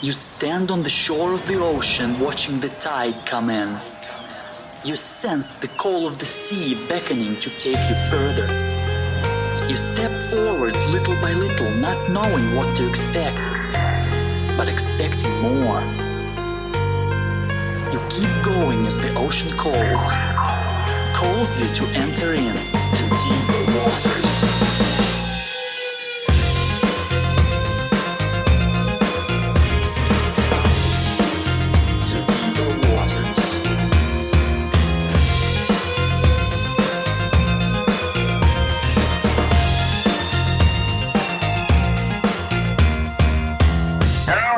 You stand on the shore of the ocean watching the tide come in. You sense the call of the sea beckoning to take you further. You step forward little by little, not knowing what to expect, but expecting more. You keep going as the ocean calls you to enter in to deeper waters.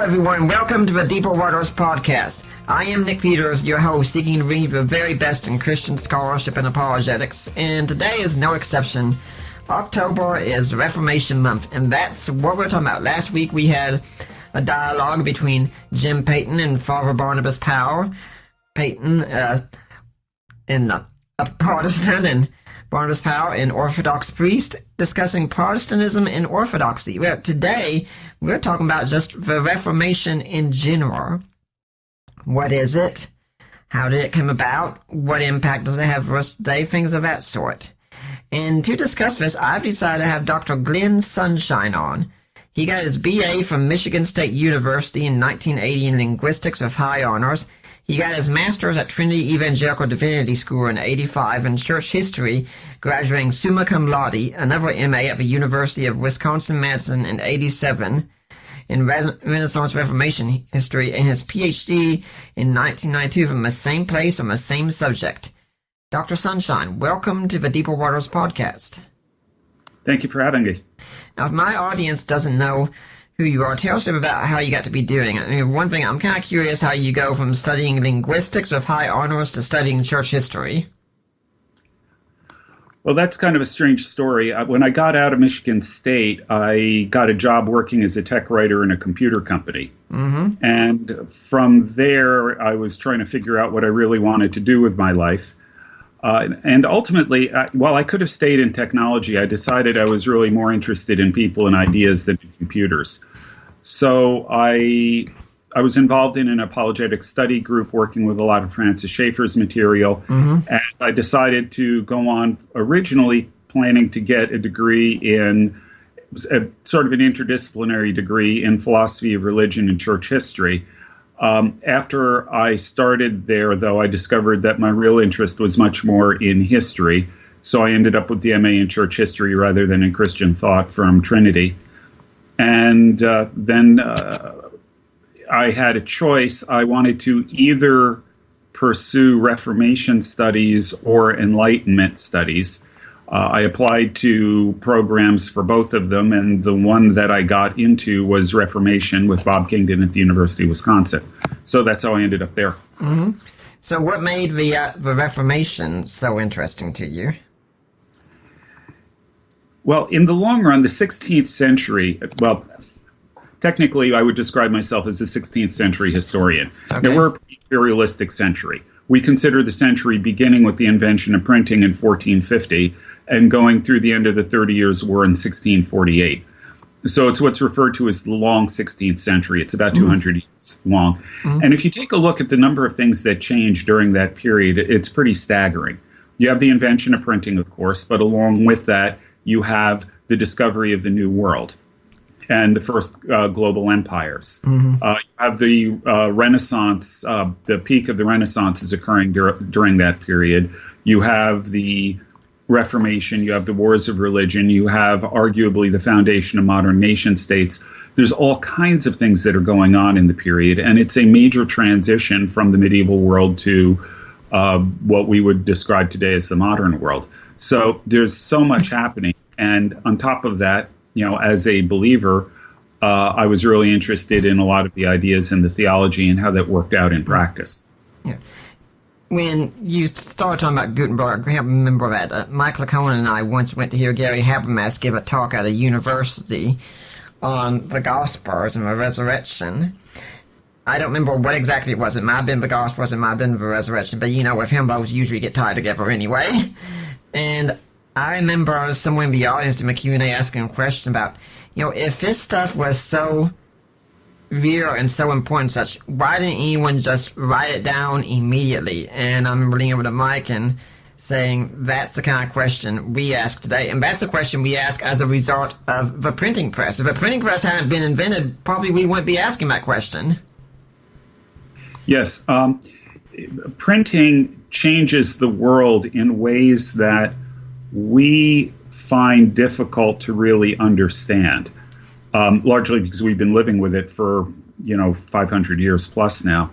Everyone, welcome to the Deeper Waters podcast. I am Nick Peters, your host, seeking to bring you the very best in Christian scholarship and apologetics, and today is no exception. October is Reformation Month, and that's what we're talking about. Last week we had a dialogue between Jim Payton and Father Barnabas Powell. Payton, a Protestant, and Barnabas Powell, an Orthodox priest, discussing Protestantism and Orthodoxy. Well, today, we're talking about just the Reformation in general. What is it? How did it come about? What impact does it have for us today? Things of that sort. And to discuss this, I've decided to have Dr. Glenn Sunshine on. He got his BA from Michigan State University in 1980 in linguistics with high honors. He got his master's at Trinity Evangelical Divinity School in 85 in church history, graduating summa cum laude, another MA at the University of Wisconsin-Madison in 87 in Renaissance Reformation history, and his PhD in 1992 from the same place on the same subject. Dr. Sunshine, welcome to the Deeper Waters podcast. Thank you for having me. Now, if my audience doesn't know who you are, tell us about how you got to be doing it. I mean, one thing, I'm kind of curious how you go from studying linguistics with high honors to studying church history. Well, that's kind of a strange story. When I got out of Michigan State, I got a job working as a tech writer in a computer company. Mm-hmm. And from there, I was trying to figure out what I really wanted to do with my life. And ultimately, while I could have stayed in technology, I decided I was really more interested in people and ideas than in computers. So I was involved in an apologetic study group working with a lot of Francis Schaeffer's material. Mm-hmm. And I decided to go on, originally planning to get a degree in sort of an interdisciplinary degree in philosophy of religion and church history. After I started there, though, I discovered that my real interest was much more in history. So I ended up with the MA in church history rather than in Christian thought from Trinity. And then I had a choice. I wanted to either pursue Reformation studies or Enlightenment studies. I applied to programs for both of them, and the one that I got into was Reformation with Bob Kingdon at the University of Wisconsin. So that's how I ended up there. Mm-hmm. So what made the Reformation so interesting to you? Well, in the long run, the 16th century, well, technically I would describe myself as a 16th century historian. Okay. Now, we're a imperialistic century. We consider the century beginning with the invention of printing in 1450 and going through the end of the 30 Years' War in 1648. So it's what's referred to as the long 16th century. It's about 200 years long. Mm-hmm. And if you take a look at the number of things that changed during that period, it's pretty staggering. You have the invention of printing, of course, but along with that, you have the discovery of the New World and the first global empires. Mm-hmm. You have the Renaissance, the peak of the Renaissance is occurring during that period. You have the Reformation, you have the wars of religion, you have arguably the foundation of modern nation states. There's all kinds of things that are going on in the period, and it's a major transition from the medieval world to what we would describe today as the modern world. So there's so much happening, and on top of that, you know, as a believer, I was really interested in a lot of the ideas and the theology and how that worked out in practice. Yeah. When you started talking about Gutenberg, I remember that Michael Cohen and I once went to hear Gary Habermas give a talk at a university on the Gospels and the resurrection. I don't remember what exactly it was. It might have been the Gospels, it might have been the resurrection, but you know, with him, both usually get tied together anyway. And I remember someone in the audience in the Q&A asking a question about, you know, if this stuff was so real and so important such, why didn't anyone just write it down immediately? And I'm reading over to Mike and saying that's the kind of question we ask today. And that's the question we ask as a result of the printing press. If a printing press hadn't been invented, probably we wouldn't be asking that question. Yes. Printing changes the world in ways that we find difficult to really understand, largely because we've been living with it for 500 years plus now.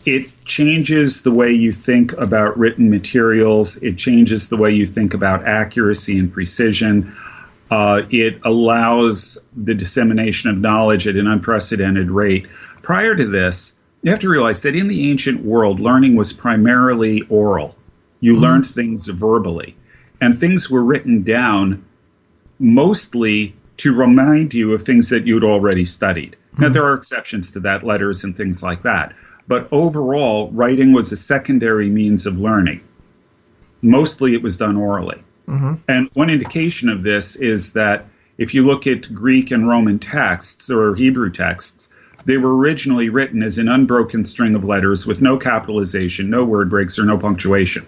It changes the way you think about written materials. It changes the way you think about accuracy and precision. It allows the dissemination of knowledge at an unprecedented rate. Prior to this, you have to realize that in the ancient world, learning was primarily oral. You learned things verbally, and things were written down mostly to remind you of things that you'd already studied. Now, there are exceptions to that, letters and things like that. But overall, writing was a secondary means of learning. Mostly it was done orally. And one indication of this is that if you look at Greek and Roman texts or Hebrew texts, they were originally written as an unbroken string of letters with no capitalization, no word breaks, or no punctuation.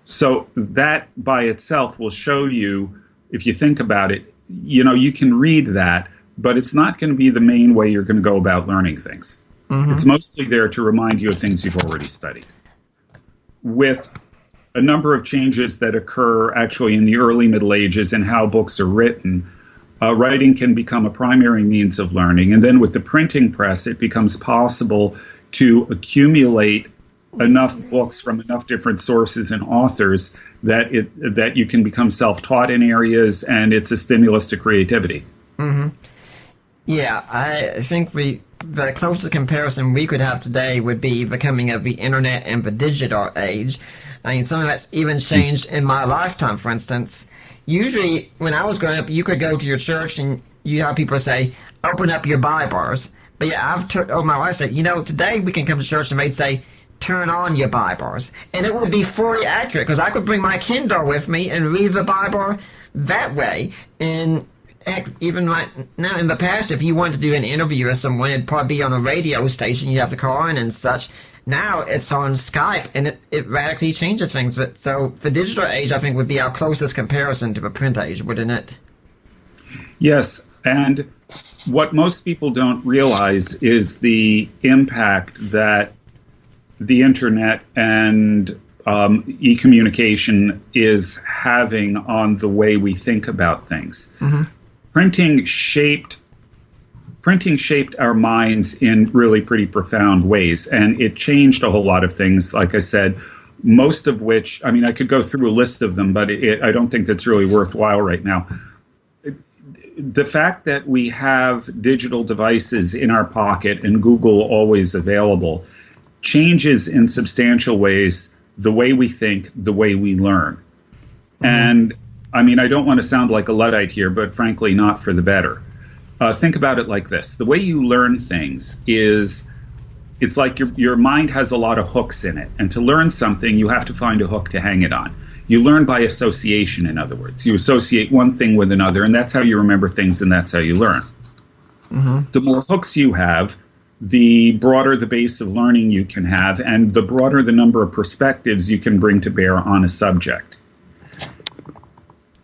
So that by itself will show you, if you think about it, you can read that, but it's not going to be the main way you're going to go about learning things. It's mostly there to remind you of things you've already studied. With a number of changes that occur actually in the early Middle Ages in how books are written, writing can become a primary means of learning. And then with the printing press, it becomes possible to accumulate enough books from enough different sources and authors that you can become self-taught in areas, and it's a stimulus to creativity. Yeah, I think the closest comparison we could have today would be the coming of the internet and the digital age. I mean, something that's even changed in my lifetime, for instance. Usually, when I was growing up, you could go to your church and you have people say, open up your Bibles. But yeah, I've told my wife, said, today we can come to church and they'd say, turn on your Bibles. And it would be fully accurate because I could bring my Kindle with me and read the Bible that way. And heck, even right now, in the past, if you wanted to do an interview with someone, it'd probably be on a radio station. You'd have to call in and such. Now it's on Skype, and it radically changes things. But so the digital age, I think, would be our closest comparison to the print age, wouldn't it? Yes, and what most people don't realize is the impact that the internet and e-communication is having on the way we think about things. Printing shaped our minds in really pretty profound ways, and it changed a whole lot of things, like I said, most of which, I mean, I could go through a list of them, but I don't think that's really worthwhile right now. The fact that we have digital devices in our pocket and Google always available changes in substantial ways the way we think, the way we learn. And I mean, I don't want to sound like a Luddite here, but frankly, not for the better. Think about it like this. The way you learn things is, it's like your mind has a lot of hooks in it. And to learn something, you have to find a hook to hang it on. You learn by association, in other words. You associate one thing with another, and that's how you remember things, and that's how you learn. The more hooks you have, the broader the base of learning you can have, and the broader the number of perspectives you can bring to bear on a subject.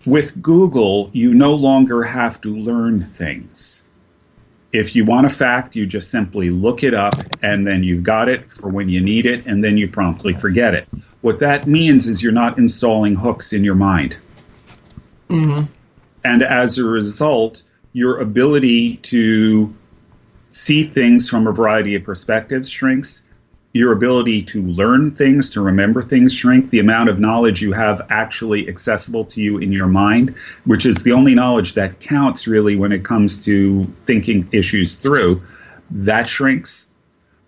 With Google, you no longer have to learn things. If you want a fact, you just simply look it up, and then you've got it for when you need it, and then you promptly forget it. What that means is you're not installing hooks in your mind. And as a result, your ability to see things from a variety of perspectives shrinks. Your ability to learn things, to remember things shrink. The amount of knowledge you have actually accessible to you in your mind, which is the only knowledge that counts really when it comes to thinking issues through, that shrinks.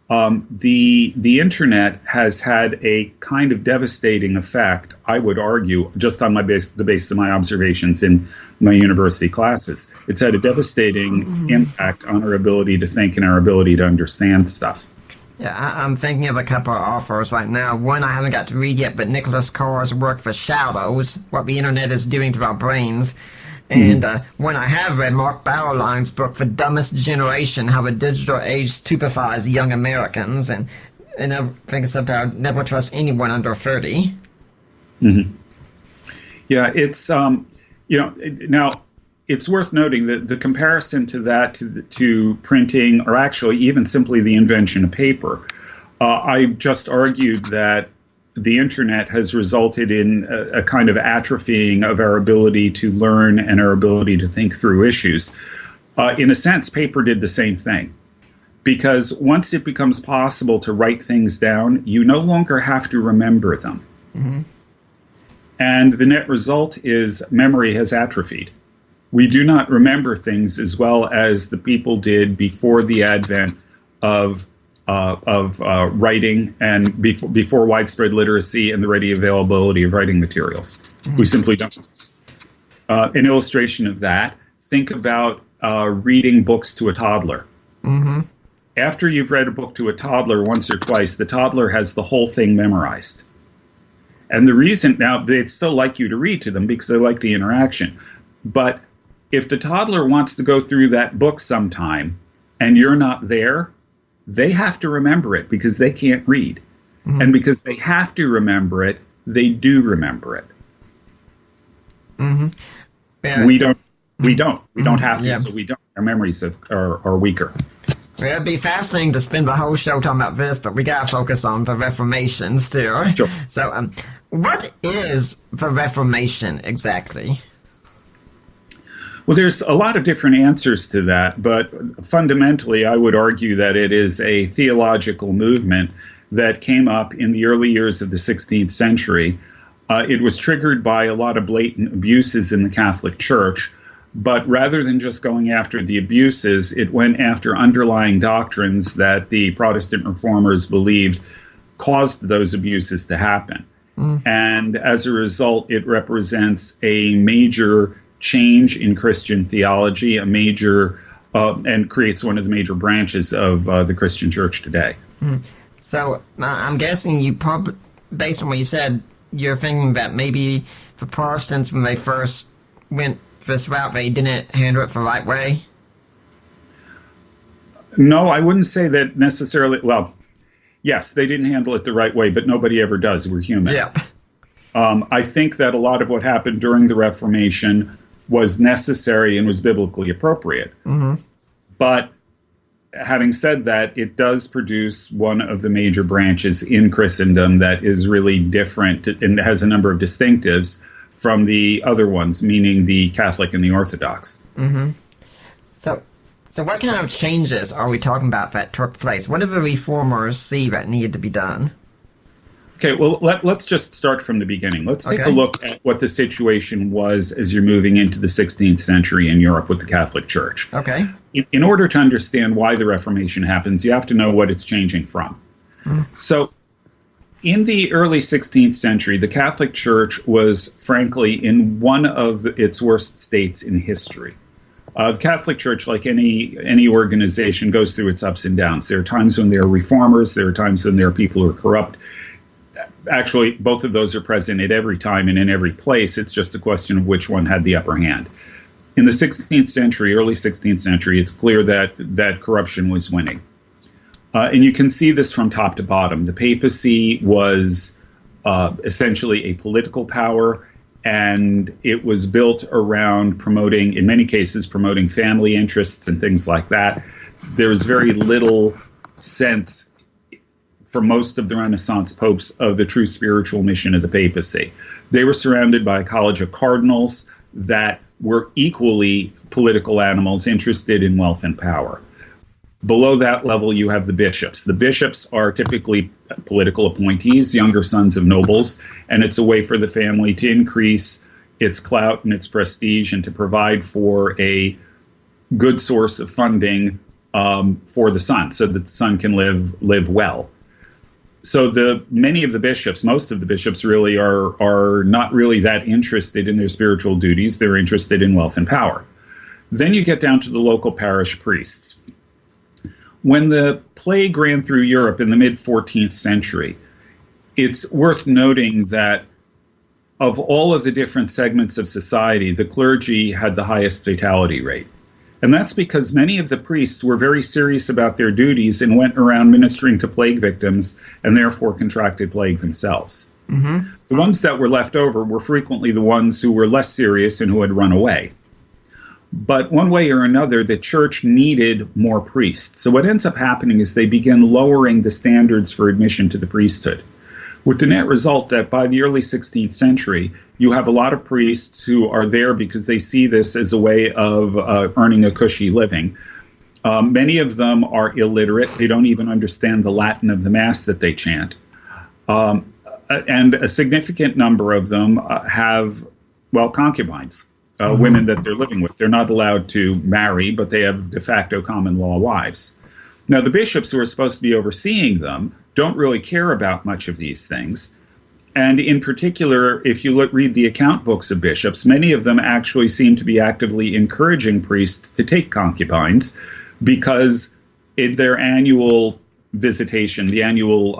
The internet has had a kind of devastating effect, I would argue, just on the basis of my observations in my university classes. It's had a devastating impact on our ability to think and our ability to understand stuff. Yeah, I'm thinking of a couple of authors right now. One I haven't got to read yet, but Nicholas Carr's work, The Shadows, What the Internet is Doing to Our Brains. And when I have read Mark Bauerlein's book, The Dumbest Generation, How the Digital Age Stupefies Young Americans, and I think it's subtitled Never Trust Anyone Under 30. Mm-hmm. Yeah, it's, now it's worth noting that the comparison to that, to printing, or actually even simply the invention of paper, I just argued that the internet has resulted in a kind of atrophying of our ability to learn and our ability to think through issues. In a sense, paper did the same thing. Because once it becomes possible to write things down, you no longer have to remember them. Mm-hmm. And the net result is memory has atrophied. We do not remember things as well as the people did before the advent of writing and before widespread literacy and the ready availability of writing materials. Mm-hmm. We simply don't. An illustration of that, think about reading books to a toddler. Mm-hmm. After you've read a book to a toddler once or twice, the toddler has the whole thing memorized. And the reason, now, they'd still like you to read to them because they like the interaction. But if the toddler wants to go through that book sometime and you're not there, they have to remember it because they can't read. Mm-hmm. And because they have to remember it, they do remember it. Mm-hmm. Yeah. We don't have to, so we don't. Our memories are weaker. Well, it'd be fascinating to spend the whole show talking about this, but we gotta focus on the Reformation still. Sure. So, what is the Reformation exactly? Well, there's a lot of different answers to that, but fundamentally, I would argue that it is a theological movement that came up in the early years of the 16th century. It was triggered by a lot of blatant abuses in the Catholic Church. But rather than just going after the abuses, it went after underlying doctrines that the Protestant reformers believed caused those abuses to happen. Mm. And as a result, it represents a major change in Christian theology, and creates one of the major branches of the Christian church today. Mm. So I'm guessing you probably, based on what you said, you're thinking that maybe the Protestants, when they first went this route, they didn't handle it the right way? No, I wouldn't say that necessarily. Well, yes, they didn't handle it the right way, but nobody ever does. We're human. Yeah. I think that a lot of what happened during the Reformation was necessary and was biblically appropriate. Mm-hmm. But having said that, it does produce one of the major branches in Christendom that is really different and has a number of distinctives from the other ones, meaning the Catholic and the Orthodox. Mm-hmm. So what kind of changes are we talking about that took place? What did the reformers see that needed to be done? Okay, well, let's just start from the beginning. Let's take a look at what the situation was as you're moving into the 16th century in Europe with the Catholic Church. Okay. In order to understand why the Reformation happens, you have to know what it's changing from. Mm. So, in the early 16th century, the Catholic Church was, frankly, in one of its worst states in history. The Catholic Church, like any organization, goes through its ups and downs. There are times when there are reformers. There are times when there are people who are corrupt. Actually, both of those are present at every time and in every place. It's just a question of which one had the upper hand. In the 16th century, early 16th century, it's clear that corruption was winning. And you can see this from top to bottom. The papacy was essentially a political power, and it was built around promoting, in many cases, promoting family interests and things like that. There was very little sense for most of the Renaissance popes of the true spiritual mission of the papacy. They were surrounded by a college of cardinals that were equally political animals interested in wealth and power. Below that level, you have the bishops. The bishops are typically political appointees, younger sons of nobles, and it's a way for the family to increase its clout and its prestige and to provide for a good source of funding for the son, so that the son can live well. So many of the bishops, most of the bishops really are not really that interested in their spiritual duties. They're interested in wealth and power. Then you get down to the local parish priests. When the plague ran through Europe in the mid-14th century, it's worth noting that of all of the different segments of society, the clergy had the highest fatality rate. And that's because many of the priests were very serious about their duties and went around ministering to plague victims and therefore contracted plague themselves. Mm-hmm. The ones that were left over were frequently the ones who were less serious and who had run away. But one way or another, the church needed more priests. So what ends up happening is they begin lowering the standards for admission to the priesthood, with the net result that by the early 16th century, you have a lot of priests who are there because they see this as a way of earning a cushy living. Many of them are illiterate. They don't even understand the Latin of the Mass that they chant. And a significant number of them have, concubines, women that they're living with. They're not allowed to marry, but they have de facto common law wives. Now, the bishops who are supposed to be overseeing them don't really care about much of these things. And in particular, if you read the account books of bishops, many of them actually seem to be actively encouraging priests to take concubines because in their annual visitation, the annual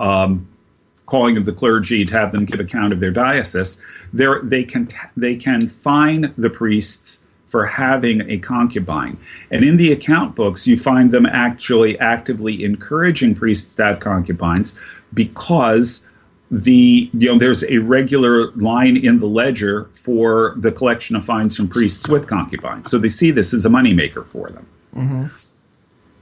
calling of the clergy to have them give account of their diocese, they can fine the priests for having a concubine. And in the account books, you find them actually actively encouraging priests to have concubines because there's a regular line in the ledger for the collection of fines from priests with concubines. So they see this as a moneymaker for them. Mm-hmm.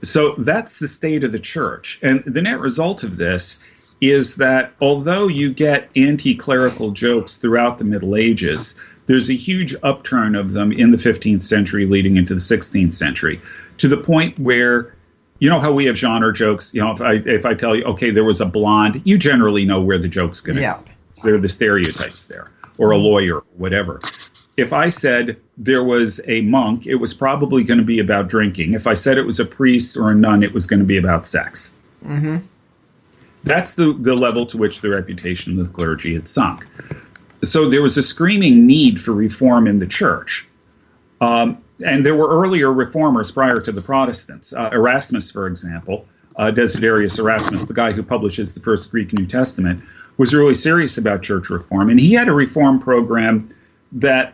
So that's the state of the church. And the net result of this is that although you get anti-clerical jokes throughout the Middle Ages, there's a huge upturn of them in the 15th century leading into the 16th century, to the point where, you know how we have genre jokes? You know, if I tell you, okay, there was a blonde, you generally know where the joke's going to go. There are the stereotypes there, or a lawyer, whatever. If I said there was a monk, it was probably going to be about drinking. If I said it was a priest or a nun, it was going to be about sex. Mm-hmm. That's the level to which the reputation of the clergy had sunk. So there was a screaming need for reform in the church. And there were earlier reformers prior to the Protestants. Erasmus, for example, Desiderius Erasmus, the guy who publishes the first Greek New Testament, was really serious about church reform. And he had a reform program that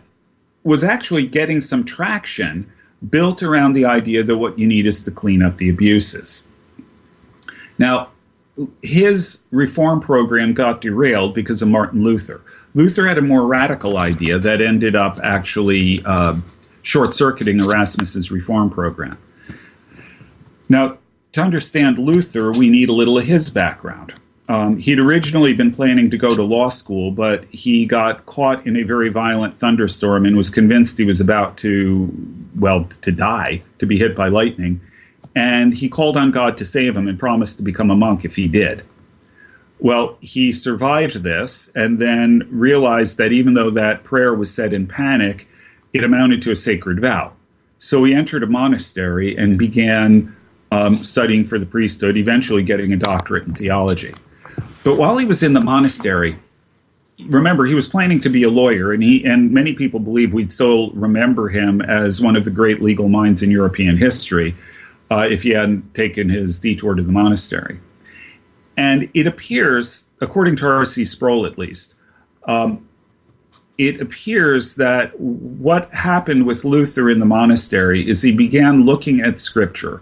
was actually getting some traction, built around the idea that what you need is to clean up the abuses. Now, his reform program got derailed because of Martin Luther. Luther had a more radical idea that ended up actually short-circuiting Erasmus's reform program. Now, to understand Luther, we need a little of his background. He'd originally been planning to go to law school, but he got caught in a very violent thunderstorm and was convinced he was about to die, to be hit by lightning. And he called on God to save him and promised to become a monk if he did. Well, he survived this and then realized that even though that prayer was said in panic, it amounted to a sacred vow. So he entered a monastery and began studying for the priesthood, eventually getting a doctorate in theology. But while he was in the monastery, remember, he was planning to be a lawyer, and many people believe we'd still remember him as one of the great legal minds in European history if he hadn't taken his detour to the monastery. And it appears, according to R.C. Sproul at least, it appears that what happened with Luther in the monastery is he began looking at Scripture.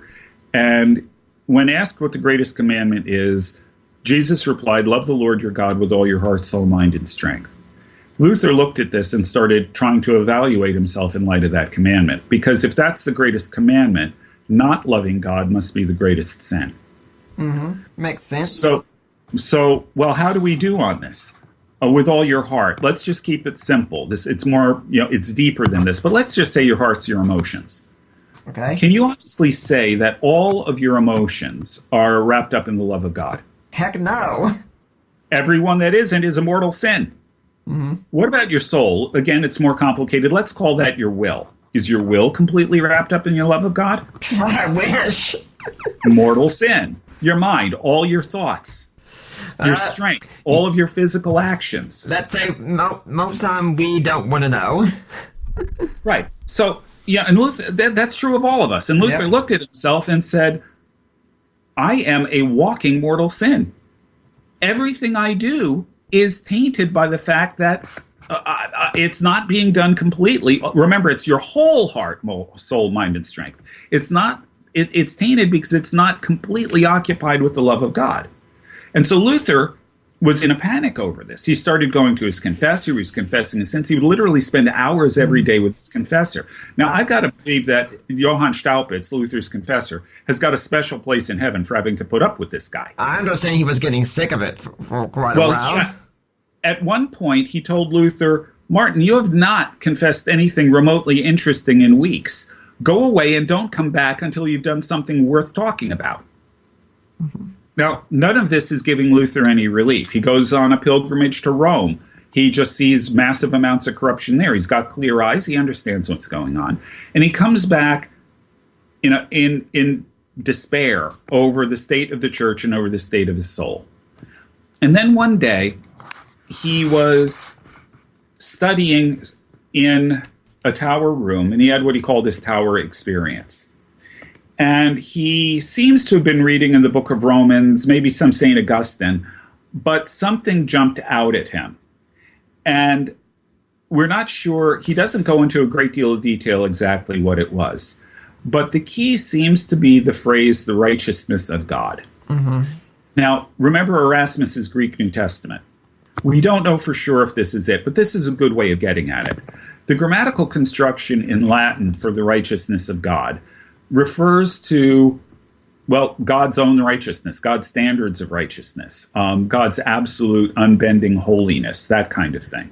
And when asked what the greatest commandment is, Jesus replied, "Love the Lord your God with all your heart, soul, mind, and strength." Luther looked at this and started trying to evaluate himself in light of that commandment. Because if that's the greatest commandment, not loving God must be the greatest sin. Mm-hmm. Makes sense. So, well, how do we do on this? With all your heart. Let's just keep it simple. It's more, it's deeper than this. But let's just say your heart's your emotions. Okay. Can you honestly say that all of your emotions are wrapped up in the love of God? Heck no. Everyone that isn't is a mortal sin. Mm-hmm. What about your soul? Again, it's more complicated. Let's call that your will. Is your will completely wrapped up in your love of God? I wish. Mortal sin. Your mind, all your thoughts, your strength, all of your physical actions. Let's say most time we don't want to know. Right. So, yeah, and Luther, that's true of all of us. And Luther looked at himself and said, I am a walking mortal sin. Everything I do is tainted by the fact that It's not being done completely. Remember, it's your whole heart, soul, mind, and strength. It's not. It's tainted because it's not completely occupied with the love of God. And so Luther was in a panic over this. He started going to his confessor. He was confessing his sins. He would literally spend hours every day with his confessor. Now, I've got to believe that Johann Staupitz, Luther's confessor, has got a special place in heaven for having to put up with this guy. I'm just saying he was getting sick of it for quite a while. Yeah. At one point, he told Luther, Martin, you have not confessed anything remotely interesting in weeks. Go away and don't come back until you've done something worth talking about. Mm-hmm. Now, none of this is giving Luther any relief. He goes on a pilgrimage to Rome. He just sees massive amounts of corruption there. He's got clear eyes. He understands what's going on. And he comes back in despair over the state of the church and over the state of his soul. And then one day, he was studying in a tower room, and he had what he called his tower experience. And he seems to have been reading in the book of Romans, maybe some St. Augustine, but something jumped out at him. And we're not sure, he doesn't go into a great deal of detail exactly what it was. But the key seems to be the phrase, the righteousness of God. Mm-hmm. Now, remember Erasmus's Greek New Testament. We don't know for sure if this is it, but this is a good way of getting at it. The grammatical construction in Latin for the righteousness of God refers to, well, God's own righteousness, God's standards of righteousness, God's absolute unbending holiness, that kind of thing.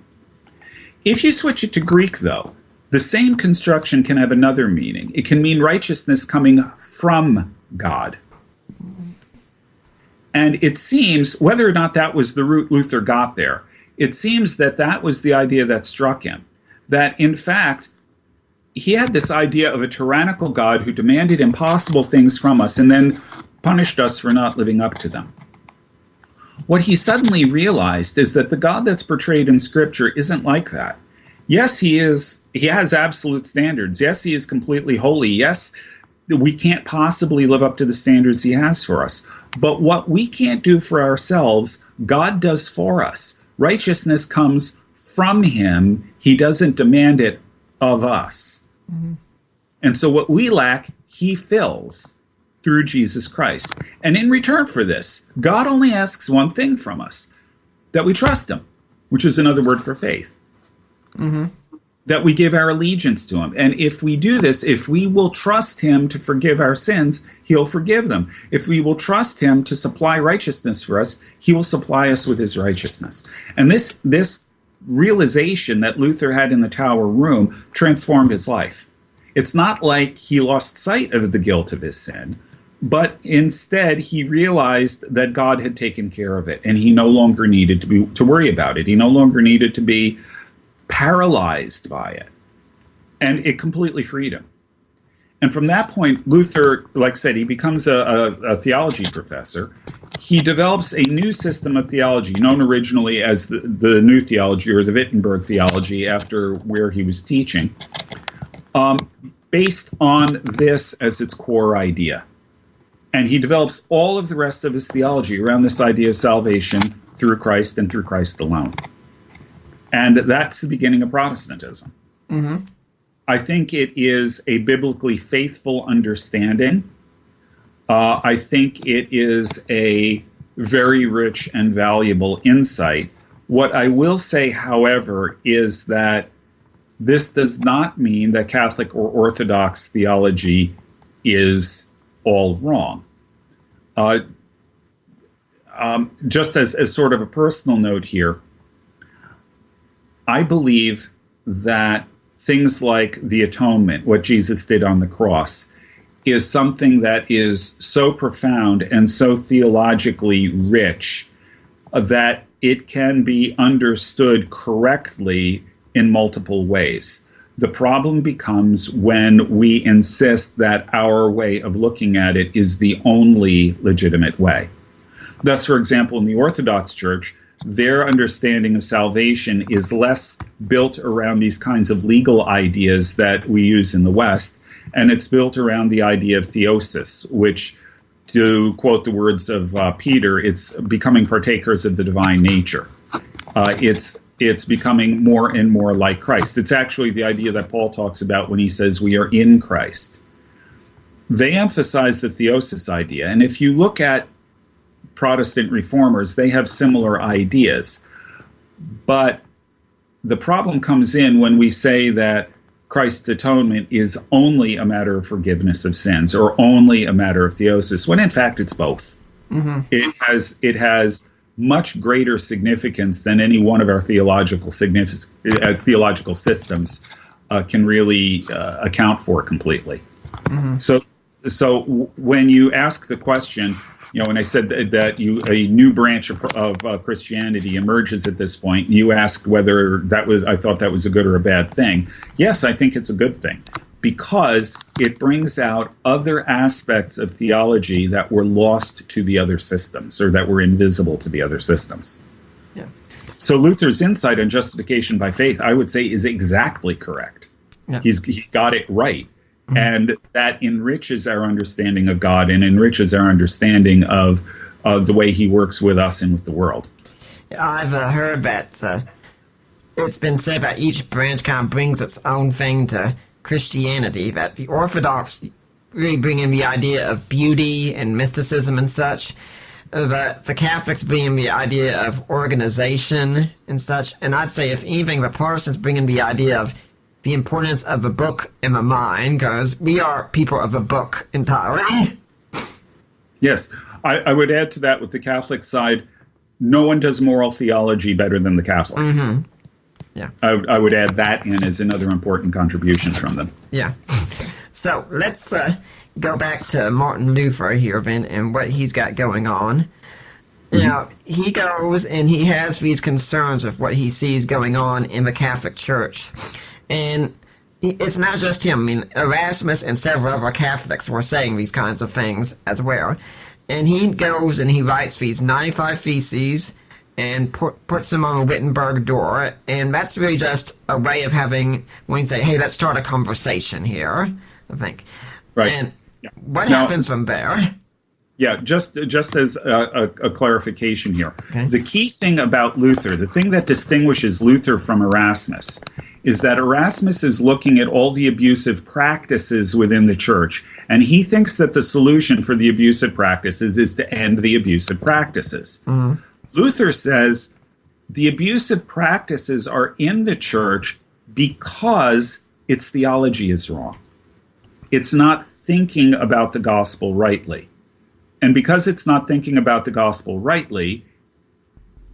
If you switch it to Greek, though, the same construction can have another meaning. It can mean righteousness coming from God. And it seems, whether or not that was the route Luther got there, it seems that that was the idea that struck him. That, in fact, he had this idea of a tyrannical God who demanded impossible things from us and then punished us for not living up to them. What he suddenly realized is that the God that's portrayed in Scripture isn't like that. Yes, he has absolute standards. Yes, he is completely holy. Yes, we can't possibly live up to the standards he has for us. But what we can't do for ourselves, God does for us. Righteousness comes from him. He doesn't demand it of us. Mm-hmm. And so what we lack, he fills through Jesus Christ. And in return for this, God only asks one thing from us, that we trust him, which is another word for faith. Mm-hmm. That we give our allegiance to him. And if we do this, if we will trust him to forgive our sins, he'll forgive them. If we will trust him to supply righteousness for us, he will supply us with his righteousness. And this realization that Luther had in the tower room transformed his life. It's not like he lost sight of the guilt of his sin, but instead he realized that God had taken care of it, and he no longer needed to worry about it. He no longer needed to be paralyzed by it. And it completely freed him. And from that point, Luther, like I said, he becomes a theology professor. He develops a new system of theology, known originally as the New Theology or the Wittenberg theology, after where he was teaching, based on this as its core idea. And he develops all of the rest of his theology around this idea of salvation through Christ and through Christ alone. And that's the beginning of Protestantism. Mm-hmm. I think it is a biblically faithful understanding. I think it is a very rich and valuable insight. What I will say, however, is that this does not mean that Catholic or Orthodox theology is all wrong. Just as sort of a personal note here, I believe that things like the atonement, what Jesus did on the cross, is something that is so profound and so theologically rich that it can be understood correctly in multiple ways. The problem becomes when we insist that our way of looking at it is the only legitimate way. Thus, for example, in the Orthodox Church, their understanding of salvation is less built around these kinds of legal ideas that we use in the West, and it's built around the idea of theosis, which, to quote the words of Peter, it's becoming partakers of the divine nature. It's it's becoming more and more like Christ. It's actually the idea that Paul talks about when he says we are in Christ. They emphasize the theosis idea. And if you look at Protestant reformers, they have similar ideas. But the problem comes in when we say that Christ's atonement is only a matter of forgiveness of sins or only a matter of theosis, when in fact it's both. Mm-hmm. It has much greater significance than any one of our theological systems can really account for completely. Mm-hmm. So when you ask the question, when I said that a new branch of Christianity emerges at this point, you asked whether I thought that was a good or a bad thing. Yes, I think it's a good thing, because it brings out other aspects of theology that were lost to the other systems, or that were invisible to the other systems. Yeah. So Luther's insight on justification by faith, I would say, is exactly correct. Yeah. He got it right. Mm-hmm. And that enriches our understanding of God and enriches our understanding of the way he works with us and with the world. I've heard that it's been said that each branch kind of brings its own thing to Christianity, that the Orthodox really bring in the idea of beauty and mysticism and such, that the Catholics bring in the idea of organization and such, and I'd say if anything, the Protestants bring in the idea of the importance of the book in the mind, because we are people of the book entirely. Yes, I would add to that with the Catholic side, no one does moral theology better than the Catholics. Mm-hmm. Yeah, I would add that in as another important contribution from them. Yeah. So let's go back to Martin Luther here, then, and what he's got going on. Mm-hmm. Now, he goes and he has these concerns of what he sees going on in the Catholic Church. And it's not just him. I mean, Erasmus and several other Catholics were saying these kinds of things as well. And he goes and he writes these 95 Theses and puts them on a Wittenberg door. And that's really just a way of having, when you say, hey, let's start a conversation here, I think. Right. And what happens from there? Yeah, just as a clarification here. Okay. The key thing about Luther, the thing that distinguishes Luther from Erasmus, is that Erasmus is looking at all the abusive practices within the church, and he thinks that the solution for the abusive practices is to end the abusive practices. Mm-hmm. Luther says the abusive practices are in the church because its theology is wrong. It's not thinking about the gospel rightly. And because it's not thinking about the gospel rightly,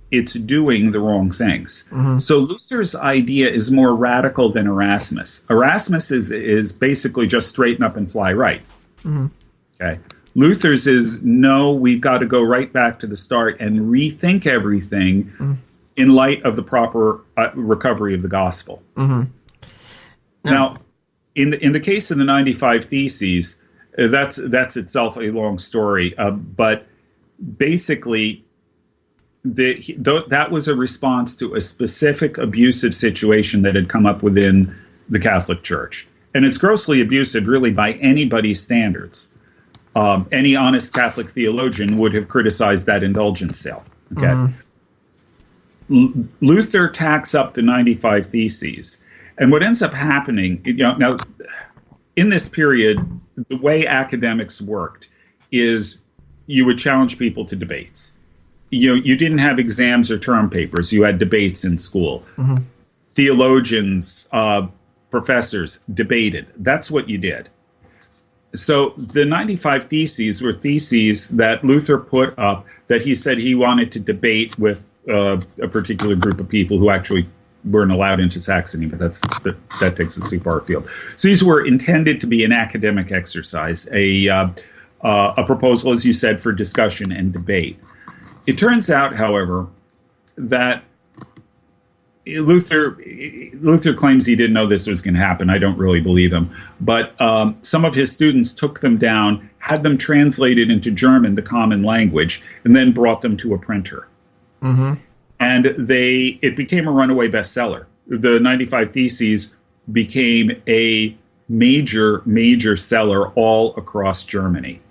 it's doing the wrong things. Mm-hmm. So Luther's idea is more radical than Erasmus. Erasmus is basically just straighten up and fly right. Mm-hmm. Okay. Luther's is, no, we've got to go right back to the start and rethink everything in light of the proper recovery of the gospel. Mm-hmm. Now, in the case of the 95 Theses, that's itself a long story, but basically that was a response to a specific abusive situation that had come up within the Catholic Church. And it's grossly abusive, really, by anybody's standards. Any honest Catholic theologian would have criticized that indulgence sale. Okay, mm-hmm. Luther tacks up the 95 Theses. And what ends up happening, now, in this period, the way academics worked is you would challenge people to debates. You didn't have exams or term papers. You had debates in school. Mm-hmm. Theologians, professors debated. That's what you did. So the 95 Theses were theses that Luther put up that he said he wanted to debate with a particular group of people who actually weren't allowed into Saxony, but that takes us too far afield. So these were intended to be an academic exercise, a proposal, as you said, for discussion and debate. It turns out, however, that Luther claims he didn't know this was going to happen. I don't really believe him. But some of his students took them down, had them translated into German, the common language, and then brought them to a printer. Mm-hmm. And it became a runaway bestseller. The 95 Theses became a major seller all across Germany.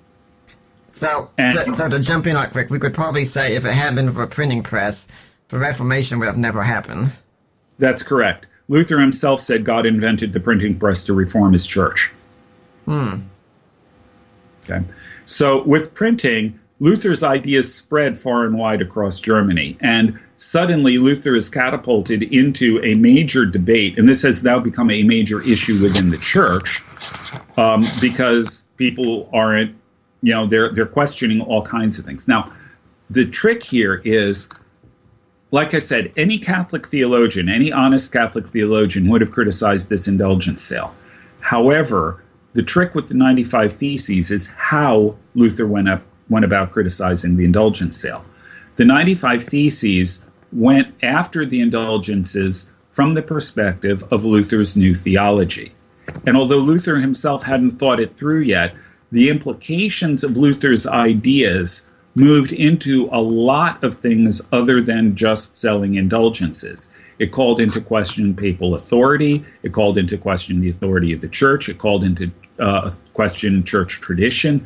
So to jump in right quick, we could probably say if it had been for a printing press, the Reformation would have never happened. That's correct. Luther himself said God invented the printing press to reform his church. Okay. So with printing, Luther's ideas spread far and wide across Germany, and suddenly Luther is catapulted into a major debate, and this has now become a major issue within the church, because people aren't, they're questioning all kinds of things. Now, the trick here is, like I said, any Catholic theologian, any honest Catholic theologian would have criticized this indulgence sale. However, the trick with the 95 Theses is how Luther went about criticizing the indulgence sale. The 95 Theses went after the indulgences from the perspective of Luther's new theology. And although Luther himself hadn't thought it through yet, the implications of Luther's ideas moved into a lot of things other than just selling indulgences. It called into question papal authority. It called into question the authority of the church. It called into question church tradition.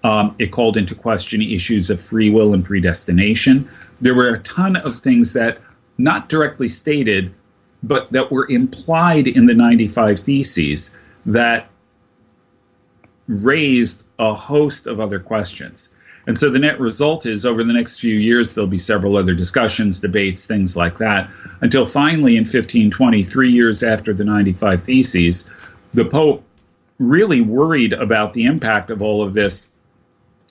It called into question issues of free will and predestination. There were a ton of things that, not directly stated, but that were implied in the 95 Theses that raised a host of other questions. And so the net result is, over the next few years, there'll be several other discussions, debates, things like that, until finally in 1520, 3 years after the 95 Theses, the Pope, really worried about the impact of all of this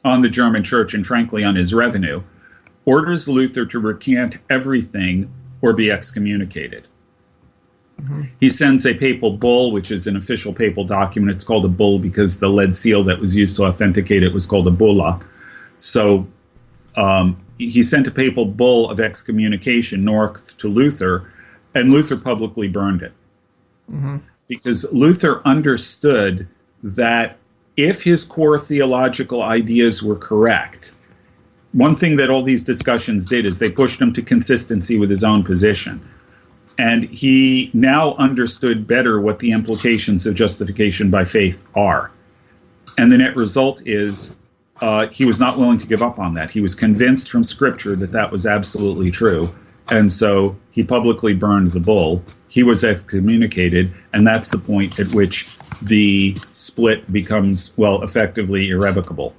on the German church and frankly on his revenue, orders Luther to recant everything or be excommunicated. He sends a papal bull, which is an official papal document. It's called a bull because the lead seal that was used to authenticate it was called a bulla. So he sent a papal bull of excommunication north to Luther, and Luther publicly burned it. Because Luther understood that if his core theological ideas were correct, one thing that all these discussions did is they pushed him to consistency with his own position. And he now understood better what the implications of justification by faith are. And the net result is he was not willing to give up on that. He was convinced from Scripture that that was absolutely true. And so he publicly burned the bull. He was excommunicated, and that's the point at which the split becomes, well, effectively irrevocable.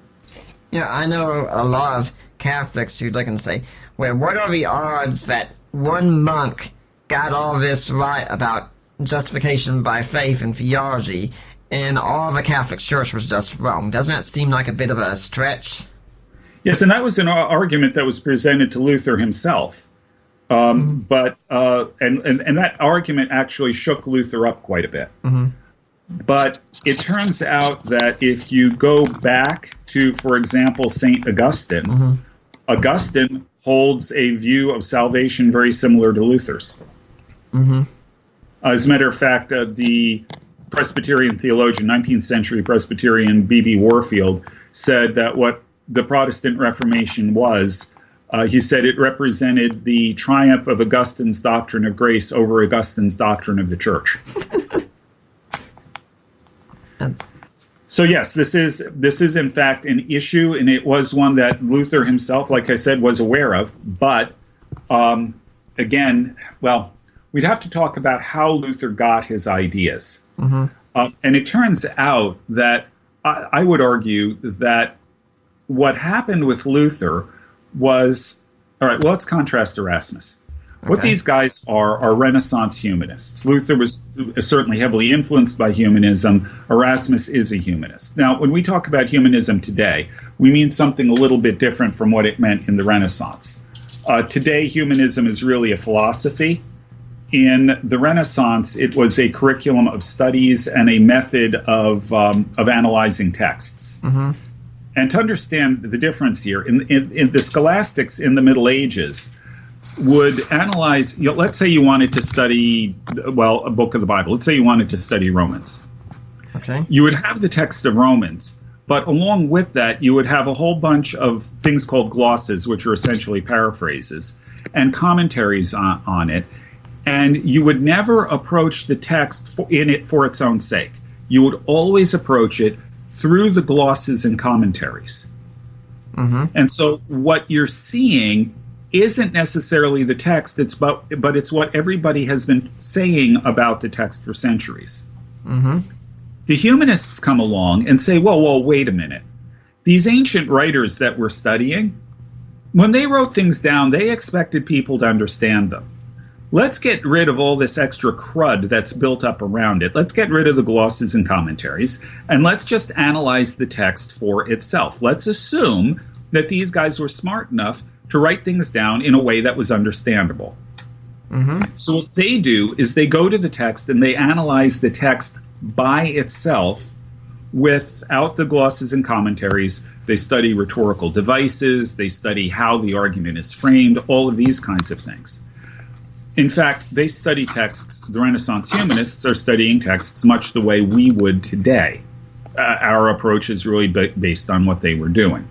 Yeah, I know a lot of Catholics who look and say, well, what are the odds that one monk got all this right about justification by faith and theology, and all the Catholic Church was just wrong? Doesn't that seem like a bit of a stretch? Yes, and that was an argument that was presented to Luther himself. But that argument actually shook Luther up quite a bit. But it turns out that if you go back to, for example, St. Augustine, Augustine holds a view of salvation very similar to Luther's. As a matter of fact, the Presbyterian theologian, 19th century Presbyterian B.B. Warfield, said that what the Protestant Reformation was, he said it represented the triumph of Augustine's doctrine of grace over Augustine's doctrine of the church. So yes, this is in fact an issue, and it was one that Luther himself, like I said, was aware of. But again, well, we'd have to talk about how Luther got his ideas. And it turns out that I would argue that what happened with Luther was, all right, well, let's contrast Erasmus. What these guys are Renaissance humanists. Luther was certainly heavily influenced by humanism. Erasmus is a humanist. Now, when we talk about humanism today, we mean something a little bit different from what it meant in the Renaissance. Today, humanism is really a philosophy. In the Renaissance, it was a curriculum of studies and a method of analyzing texts. And to understand the difference here, in the scholastics in the Middle Ages would analyze, let's say you wanted to study, well, a book of the Bible. Let's say you wanted to study Romans. You would have the text of Romans, but along with that, you would have a whole bunch of things called glosses, which are essentially paraphrases, and commentaries on it. And you would never approach the text in it for its own sake. You would always approach it through the glosses and commentaries. And so what you're seeing isn't necessarily the text, but it's what everybody has been saying about the text for centuries. The humanists come along and say, well, wait a minute. These ancient writers that we're studying, when they wrote things down, they expected people to understand them. Let's get rid of all this extra crud that's built up around it. Let's get rid of the glosses and commentaries, and let's just analyze the text for itself. Let's assume that these guys were smart enough to write things down in a way that was understandable. So what they do is they go to the text and they analyze the text by itself without the glosses and commentaries. They study rhetorical devices, they study how the argument is framed, all of these kinds of things. In fact, they study texts. The Renaissance humanists are studying texts much the way we would today. Our approach is really based on what they were doing.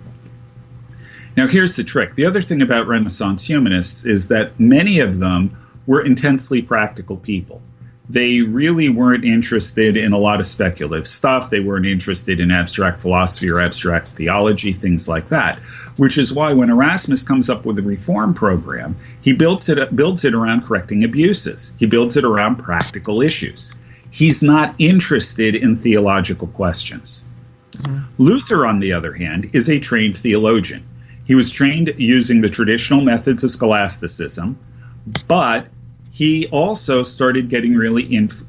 Now, here's the trick. The other thing about Renaissance humanists is that many of them were intensely practical people. They really weren't interested in a lot of speculative stuff. They weren't interested in abstract philosophy or abstract theology, things like that, which is why when Erasmus comes up with a reform program, he builds it around correcting abuses. He builds it around practical issues. He's not interested in theological questions. Luther, on the other hand, is a trained theologian. He was trained using the traditional methods of scholasticism, but he also started getting really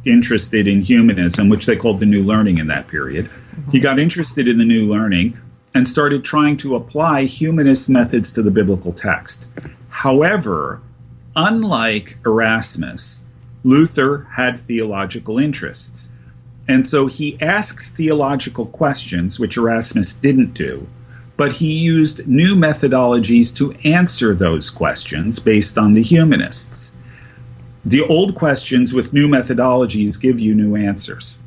interested in humanism, which they called the New Learning in that period. He got interested in the New Learning and started trying to apply humanist methods to the biblical text. However, unlike Erasmus, Luther had theological interests. And so he asked theological questions, which Erasmus didn't do, but he used new methodologies to answer those questions based on the humanists. The old questions with new methodologies give you new answers.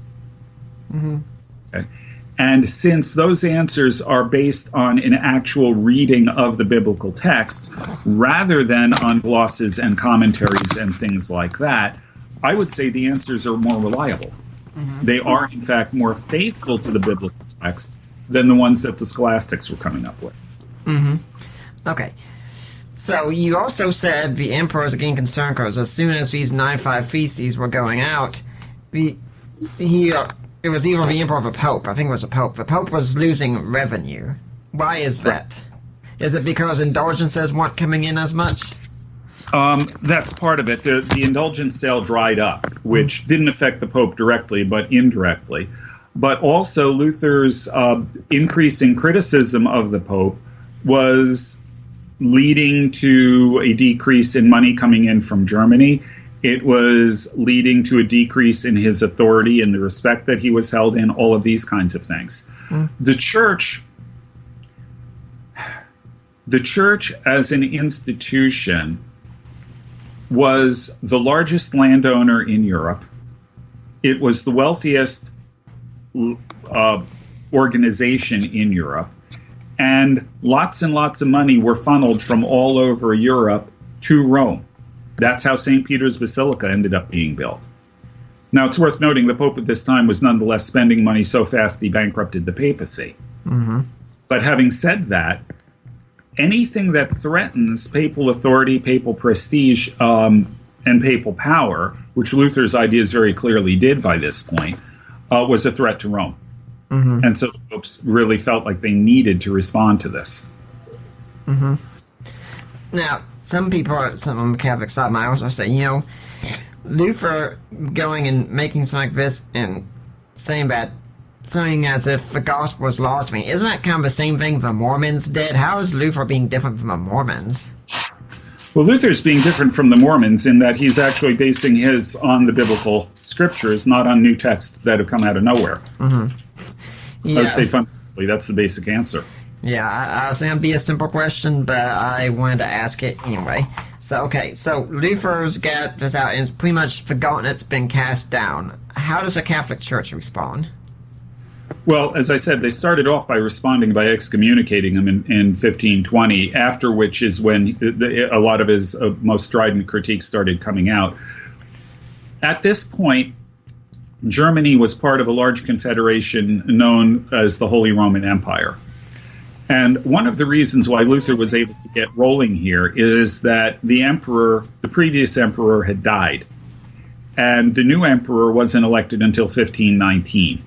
Okay? And since those answers are based on an actual reading of the biblical text, rather than on glosses and commentaries and things like that, I would say the answers are more reliable. They are, in fact, more faithful to the biblical text than the ones that the scholastics were coming up with. Okay. So you also said the emperors are getting concerned because as soon as these 95 Theses were going out, it was either the emperor or the pope. I think it was the pope. The pope was losing revenue. Why is that? Is it because indulgences weren't coming in as much? That's part of it. The indulgence sale dried up, which didn't affect the pope directly, but indirectly. But also Luther's increasing criticism of the pope was leading to a decrease in money coming in from Germany. It was leading to a decrease in his authority and the respect that he was held in, all of these kinds of things. The church as an institution was the largest landowner in Europe. It was the wealthiest organization in Europe. And lots of money were funneled from all over Europe to Rome. That's how St. Peter's Basilica ended up being built. Now, it's worth noting the Pope at this time was nonetheless spending money so fast he bankrupted the papacy. But having said that, anything that threatens papal authority, papal prestige, and papal power, which Luther's ideas very clearly did by this point, was a threat to Rome. And so the popes really felt like they needed to respond to this. Now, some on the Catholic side might also say, Luther going and making something like this and saying as if the gospel was lost. I mean, isn't that kind of the same thing the Mormons did? How is Luther being different from the Mormons? Well, Luther's being different from the Mormons in that he's actually basing his on the biblical scriptures, not on new texts that have come out of nowhere. Yeah. I would say fundamentally that's the basic answer. Yeah, I was going to be a simple question, but I wanted to ask it anyway. So Luther's got this out and it's pretty much forgotten, it's been cast down. How does the Catholic Church respond? Well, as I said, they started off by responding by excommunicating him in 1520, after which is when a lot of his most strident critiques started coming out. At this point, Germany was part of a large confederation known as the Holy Roman Empire. And And one of the reasons why Luther was able to get rolling here is that the previous emperor, had died. And the new emperor wasn't elected until 1519.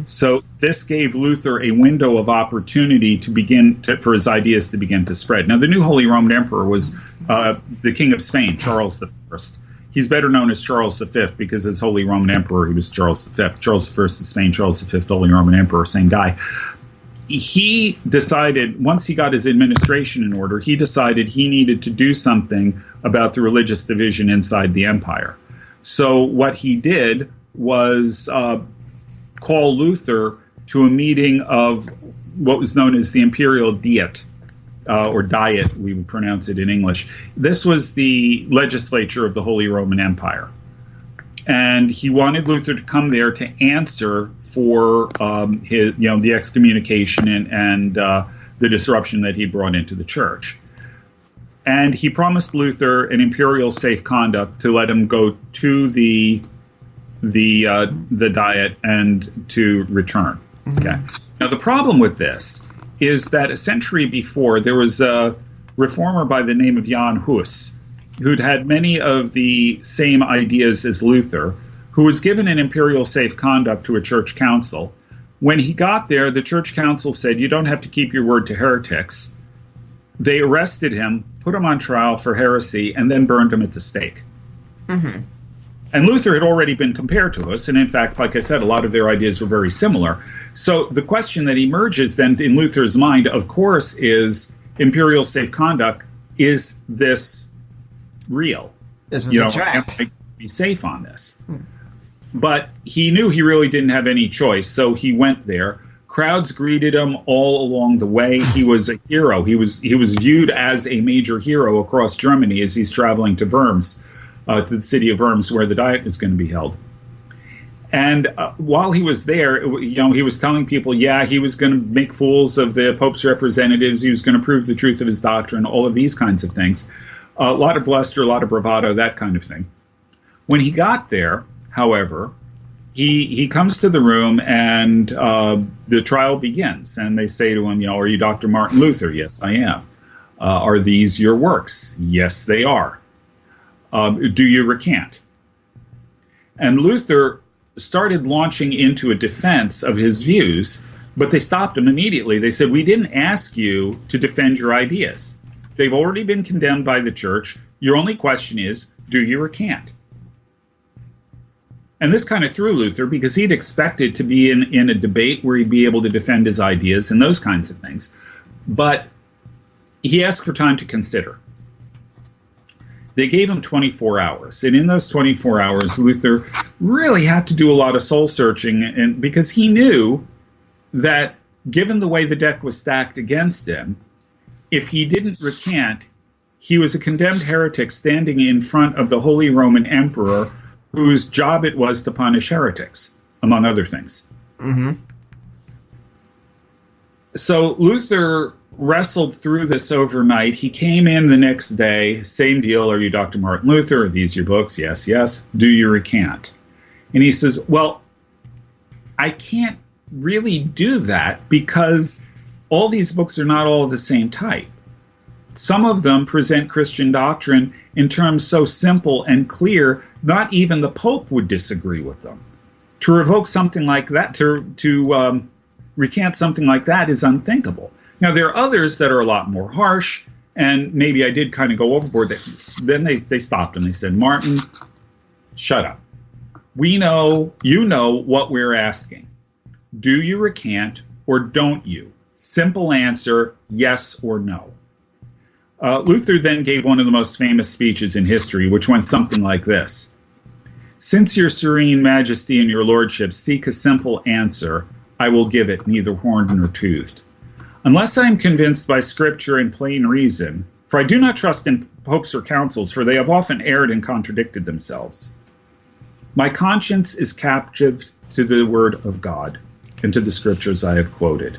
So this gave Luther a window of opportunity for his ideas to begin to spread. Now, the new Holy Roman Emperor was the King of Spain, Charles I. He's better known as Charles V because as Holy Roman Emperor, he was Charles V. Charles I of Spain, Charles V, Holy Roman Emperor, same guy. He decided, once he got his administration in order, he decided he needed to do something about the religious division inside the empire. So what he did was call Luther to a meeting of what was known as the Imperial Diet, or Diet, we would pronounce it in English. This was the legislature of the Holy Roman Empire. And he wanted Luther to come there to answer for the excommunication and the disruption that he brought into the church. And he promised Luther an imperial safe conduct to let him go to the Diet and to return. Okay. Now the problem with this is that a century before there was a reformer by the name of Jan Hus, who'd had many of the same ideas as Luther, who was given an imperial safe conduct to a church council. When he got there, the church council said, "You don't have to keep your word to heretics." They arrested him, put him on trial for heresy, and then burned him at the stake. And Luther had already been compared to us, and in fact, like I said, a lot of their ideas were very similar. So the question that emerges then in Luther's mind, of course, is imperial safe conduct. Is this real? This was a trap. Am I be safe on this? But he knew he really didn't have any choice, so he went there. Crowds greeted him all along the way. He was a hero. He was viewed as a major hero across Germany as he's traveling to Worms, to the city of Worms, where the Diet was going to be held. And while he was there, he was telling people, he was going to make fools of the Pope's representatives. He was going to prove the truth of his doctrine, all of these kinds of things. A lot of bluster, a lot of bravado, that kind of thing. When he got there, however, he comes to the room and the trial begins. And they say to him, "Are you Dr. Martin Luther?" "Yes, I am." "Are these your works?" "Yes, they are." "Do you recant?" And Luther started launching into a defense of his views, but they stopped him immediately. They said, "We didn't ask you to defend your ideas. They've already been condemned by the church. Your only question is, do you recant?" And this kind of threw Luther because he'd expected to be in a debate where he'd be able to defend his ideas and those kinds of things. But he asked for time to consider. They gave him 24 hours. And in those 24 hours, Luther really had to do a lot of soul searching, and because he knew that given the way the deck was stacked against him, if he didn't recant, he was a condemned heretic standing in front of the Holy Roman Emperor, whose job it was to punish heretics, among other things. So Luther wrestled through this overnight. He came in the next day, same deal. "Are you Dr. Martin Luther? Are these your books?" "Yes, yes." "Do you recant?" And he says, "Well, I can't really do that because all these books are not all of the same type. Some of them present Christian doctrine in terms so simple and clear, not even the Pope would disagree with them. To revoke something like that, to recant something like that is unthinkable. Now, there are others that are a lot more harsh, and maybe I did kind of go overboard. Then they stopped and they said, "Martin, shut up. We know, you know what we're asking. Do you recant or don't you? Simple answer, yes or no." Luther then gave one of the most famous speeches in history, which went something like this: "Since your serene majesty and your lordship seek a simple answer, I will give it, neither horned nor toothed. Unless I am convinced by scripture and plain reason, for I do not trust in popes or councils, for they have often erred and contradicted themselves. My conscience is captive to the word of God and to the scriptures I have quoted.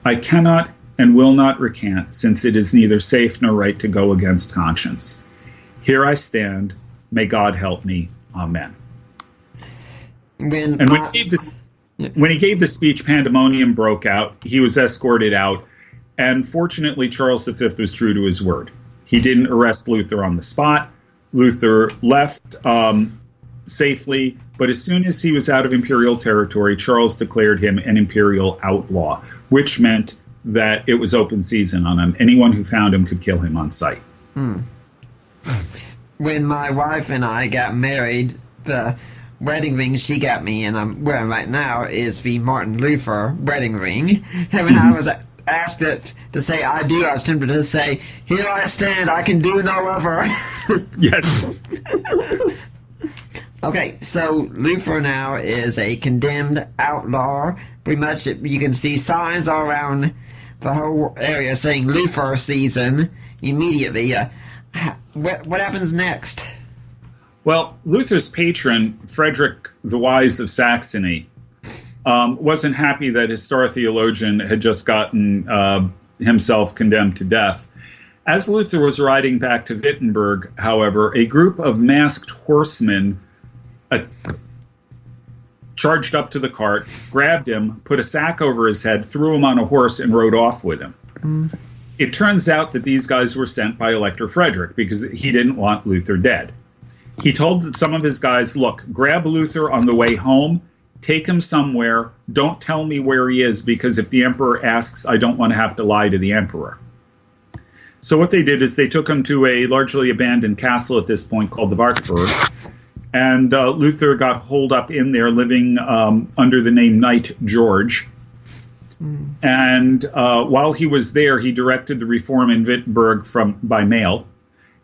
I cannot and will not recant, since it is neither safe nor right to go against conscience. Here I stand. May God help me. Amen." And when he gave this, When he gave the speech, pandemonium broke out. He was escorted out. And fortunately, Charles V was true to his word. He didn't arrest Luther on the spot. Luther left safely, but as soon as he was out of imperial territory, Charles declared him an imperial outlaw, which meant that it was open season on him. Anyone who found him could kill him on sight. When my wife and I got married, the wedding ring she got me, and I'm wearing right now, is the Martin Luther wedding ring. And when I was asked it to say I do, I was tempted to say, "Here I stand, I can do no other." Yes. Okay, so Luther now is a condemned outlaw. Pretty much you can see signs all around the whole area saying Luther season immediately. What happens next? Well, Luther's patron, Frederick the Wise of Saxony, wasn't happy that his star theologian had just gotten himself condemned to death. As Luther was riding back to Wittenberg, however, a group of masked horsemen charged up to the cart, grabbed him, put a sack over his head, threw him on a horse, and rode off with him. It turns out that these guys were sent by Elector Frederick because he didn't want Luther dead. He told some of his guys, look, grab Luther on the way home, take him somewhere, don't tell me where he is, because if the emperor asks, I don't want to have to lie to the emperor. So what they did is they took him to a largely abandoned castle at this point called the Wartburg, and Luther got holed up in there, living under the name Knight George. And while he was there, he directed the reform in Wittenberg by mail,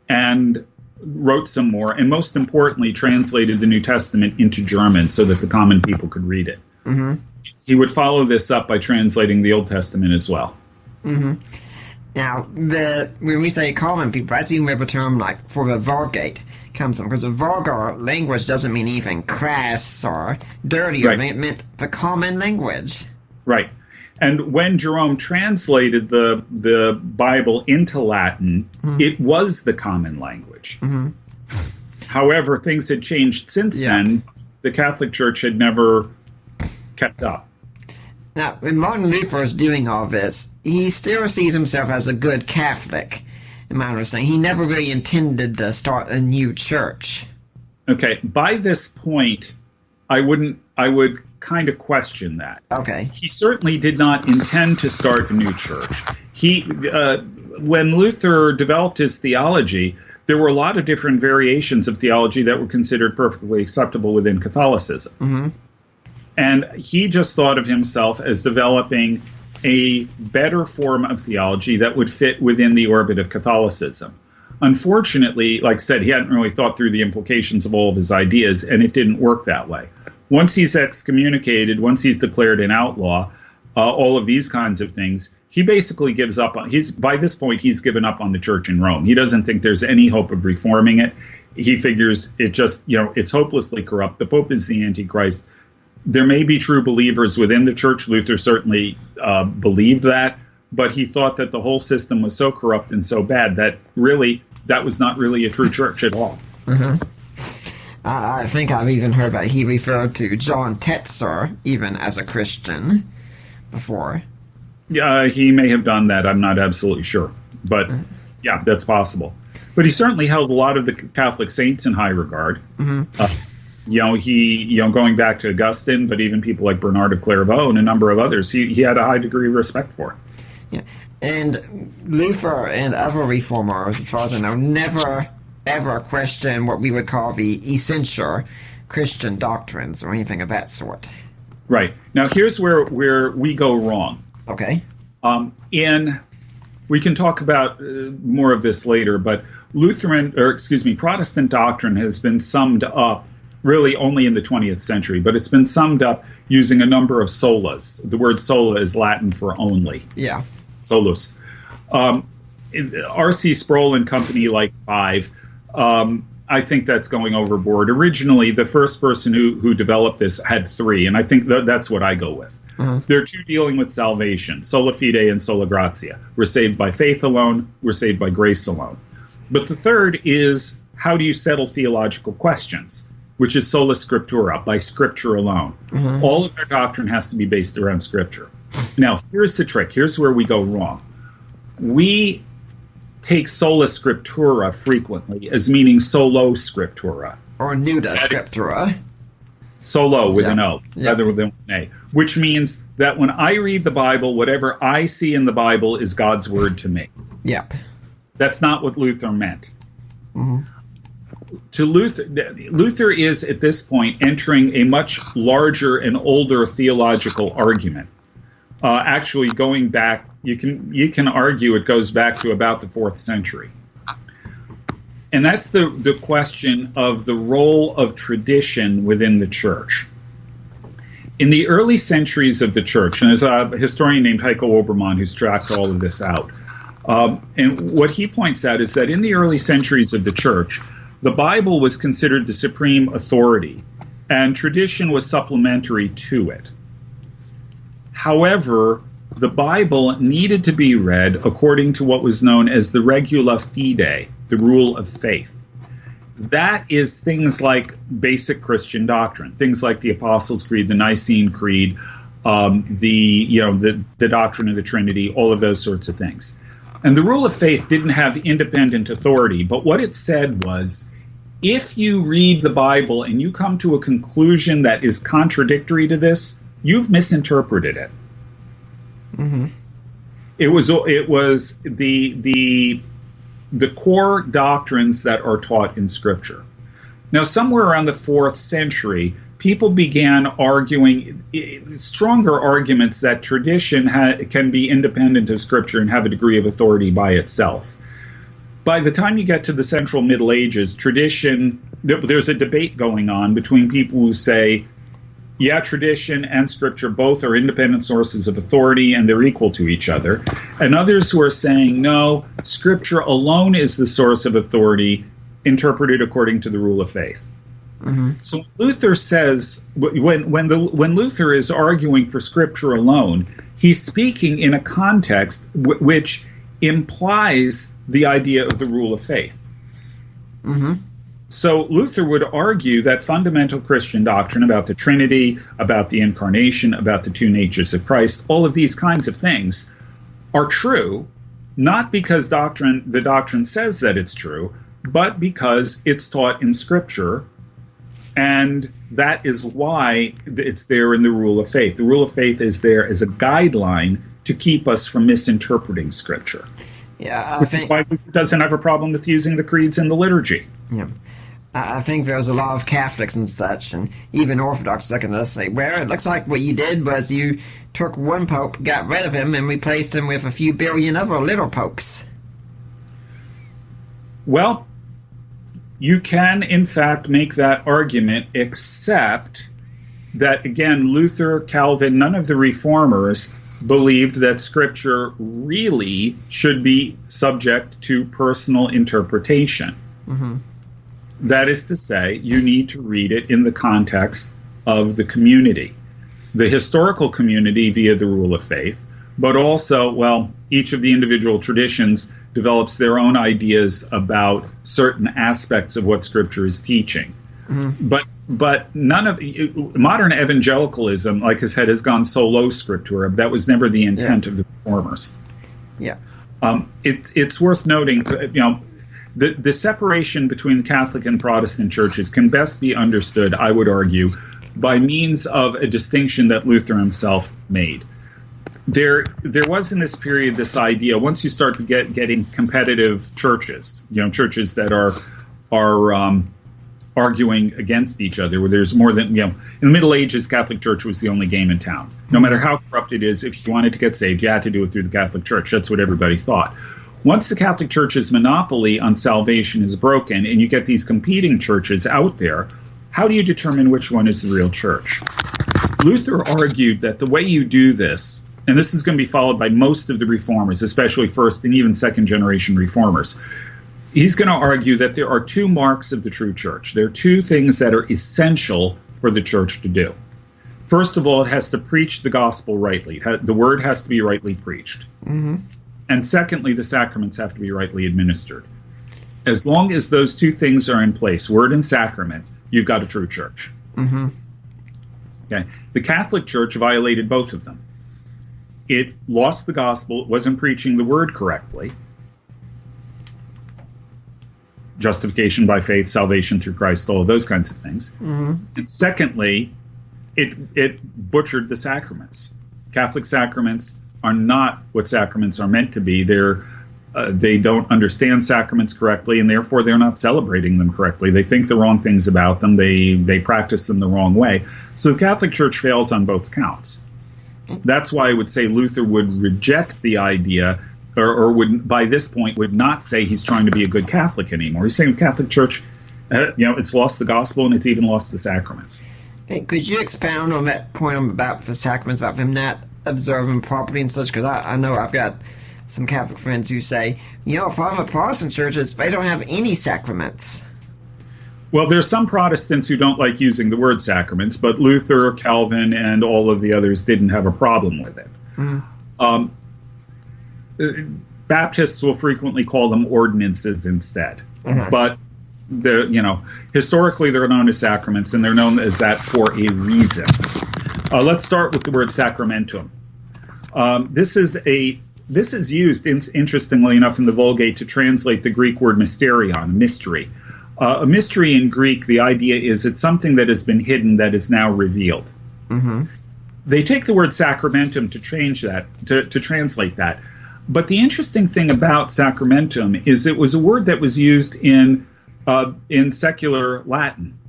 and wrote some more, and most importantly, translated the New Testament into German so that the common people could read it. He would follow this up by translating the Old Testament as well. Now, when we say common people, that's even where the term, like, for the Vulgate comes from, because the vulgar language doesn't mean anything crass or dirty, Right. It meant the common language. Right. And when Jerome translated the Bible into Latin, it was the common language. However, things had changed since then. The Catholic Church had never kept up. Now, when Martin Luther is doing all this, he still sees himself as a good Catholic, in my understanding. He never really intended to start a new church. Okay, by this point, I would kind of question that. Okay. He certainly did not intend to start a new church. When Luther developed his theology, there were a lot of different variations of theology that were considered perfectly acceptable within Catholicism. And he just thought of himself as developing a better form of theology that would fit within the orbit of Catholicism. Unfortunately, like I said, he hadn't really thought through the implications of all of his ideas, and it didn't work that way. Once he's excommunicated, once he's declared an outlaw, all of these kinds of things, he basically gives up on. By this point, he's given up on the church in Rome. He doesn't think there's any hope of reforming it. He figures it just, it's hopelessly corrupt. The Pope is the Antichrist. There may be true believers within the church. Luther certainly believed that, but he thought that the whole system was so corrupt and so bad that really that was not really a true church at all. I think I've even heard that he referred to John Tetzer even as a Christian before. Yeah, he may have done that. I'm not absolutely sure. But yeah, that's possible. But he certainly held a lot of the Catholic saints in high regard. Going back to Augustine, but even people like Bernard of Clairvaux and a number of others, he had a high degree of respect for. Yeah. And Luther and other reformers, as far as I know, never ever question what we would call the essential Christian doctrines or anything of that sort. Right. Now, here's where we go wrong. Okay. We can talk about more of this later, but Protestant doctrine has been summed up really only in the 20th century, but it's been summed up using a number of solas. The word sola is Latin for only. Yeah. Solus. R.C. Sproul and company like five. I think that's going overboard. Originally, the first person who developed this had three, and I think that's what I go with. There are two dealing with salvation, sola fide and sola gratia. We're saved by faith alone, we're saved by grace alone. But the third is, how do you settle theological questions? which is sola scriptura, by Scripture alone. All of their doctrine has to be based around Scripture. Now, here's the trick. Here's where we go wrong. We take sola scriptura frequently as meaning solo scriptura. Or nuda scriptura. Solo with an O rather than an A. Which means that when I read the Bible, whatever I see in the Bible is God's word to me. Yep. That's not what Luther meant. To Luther is at this point entering a much larger and older theological argument. Actually, going back, you can argue it goes back to about the 4th century. And that's the question of the role of tradition within the church. In the early centuries of the church, and there's a historian named Heiko Obermann who's tracked all of this out, and what he points out is that in the early centuries of the church, the Bible was considered the supreme authority, and tradition was supplementary to it. However, the Bible needed to be read according to what was known as the regula fide, the rule of faith. That is things like basic Christian doctrine, things like the Apostles' Creed, the Nicene Creed, the doctrine of the Trinity, all of those sorts of things. And the rule of faith didn't have independent authority, but what it said was, if you read the Bible and you come to a conclusion that is contradictory to this, you've misinterpreted it. It was the core doctrines that are taught in Scripture. Now, somewhere around the 4th century, people began arguing stronger arguments that tradition can be independent of Scripture and have a degree of authority by itself. By the time you get to the Central Middle Ages, tradition, there's a debate going on between people who say, yeah, tradition and Scripture both are independent sources of authority and they're equal to each other. And others who are saying, no, Scripture alone is the source of authority interpreted according to the rule of faith. So Luther says, when Luther is arguing for Scripture alone, he's speaking in a context which implies the idea of the rule of faith. So Luther would argue that fundamental Christian doctrine about the Trinity, about the Incarnation, about the two natures of Christ, all of these kinds of things are true, not because the doctrine says that it's true, but because it's taught in Scripture, and that is why it's there in the rule of faith. The rule of faith is there as a guideline to keep us from misinterpreting Scripture. Yeah, which is why Luther doesn't have a problem with using the creeds in the liturgy. Yeah. I think there's a lot of Catholics and such, and even Orthodox that can say, well, it looks like what you did was you took one pope, got rid of him, and replaced him with a few billion other little popes. Well, you can, in fact, make that argument, except that, again, Luther, Calvin, none of the reformers believed that Scripture really should be subject to personal interpretation. That is to say, you need to read it in the context of the community, the historical community via the rule of faith, but also, well, each of the individual traditions develops their own ideas about certain aspects of what Scripture is teaching. But none of modern evangelicalism, like I said, has gone solo scriptura. That was never the intent of the reformers. It's worth noting, the separation between Catholic and Protestant churches can best be understood, I would argue, by means of a distinction that Luther himself made. There was in this period this idea, once you start to getting competitive churches, churches that are arguing against each other, where there's more than, in the Middle Ages, Catholic Church was the only game in town. No matter how corrupt it is, if you wanted to get saved, you had to do it through the Catholic Church. That's what everybody thought. Once the Catholic Church's monopoly on salvation is broken and you get these competing churches out there, how do you determine which one is the real church? Luther argued that the way you do this, and this is going to be followed by most of the reformers, especially first and even second generation reformers, he's going to argue that there are two marks of the true church. There are two things that are essential for the church to do. First of all, it has to preach the gospel rightly. The word has to be rightly preached. And secondly, the sacraments have to be rightly administered. As long as those two things are in place, word and sacrament, you've got a true church. Mm-hmm. Okay. The Catholic Church violated both of them. It lost the gospel. It wasn't preaching the word correctly. Justification by faith, salvation through Christ, all of those kinds of things. Mm-hmm. And secondly, it butchered the sacraments. Catholic sacraments are not what sacraments are meant to be. They don't understand sacraments correctly, and therefore they're not celebrating them correctly. They think the wrong things about them. They practice them the wrong way. So the Catholic Church fails on both counts. That's why I would say Luther would reject the idea, or would, by this point, would not say he's trying to be a good Catholic anymore. He's saying the Catholic Church, it's lost the gospel and it's even lost the sacraments. Hey, could you expound on that point about the sacraments, about them not observing properly and such? Because I know I've got some Catholic friends who say, the problem with Protestant churches, they don't have any sacraments. Well, there's some Protestants who don't like using the word sacraments, but Luther, Calvin, and all of the others didn't have a problem with it. Mm-hmm. Baptists will frequently call them ordinances instead. Mm-hmm. But historically they're known as sacraments, and they're known as that for a reason. Let's start with the word sacramentum. This is used, interestingly enough, in the Vulgate to translate the Greek word mysterion, mystery. A mystery in Greek, the idea is it's something that has been hidden that is now revealed. Mm-hmm. They take the word sacramentum to change that, to translate that. But the interesting thing about sacramentum is it was a word that was used in secular Latin.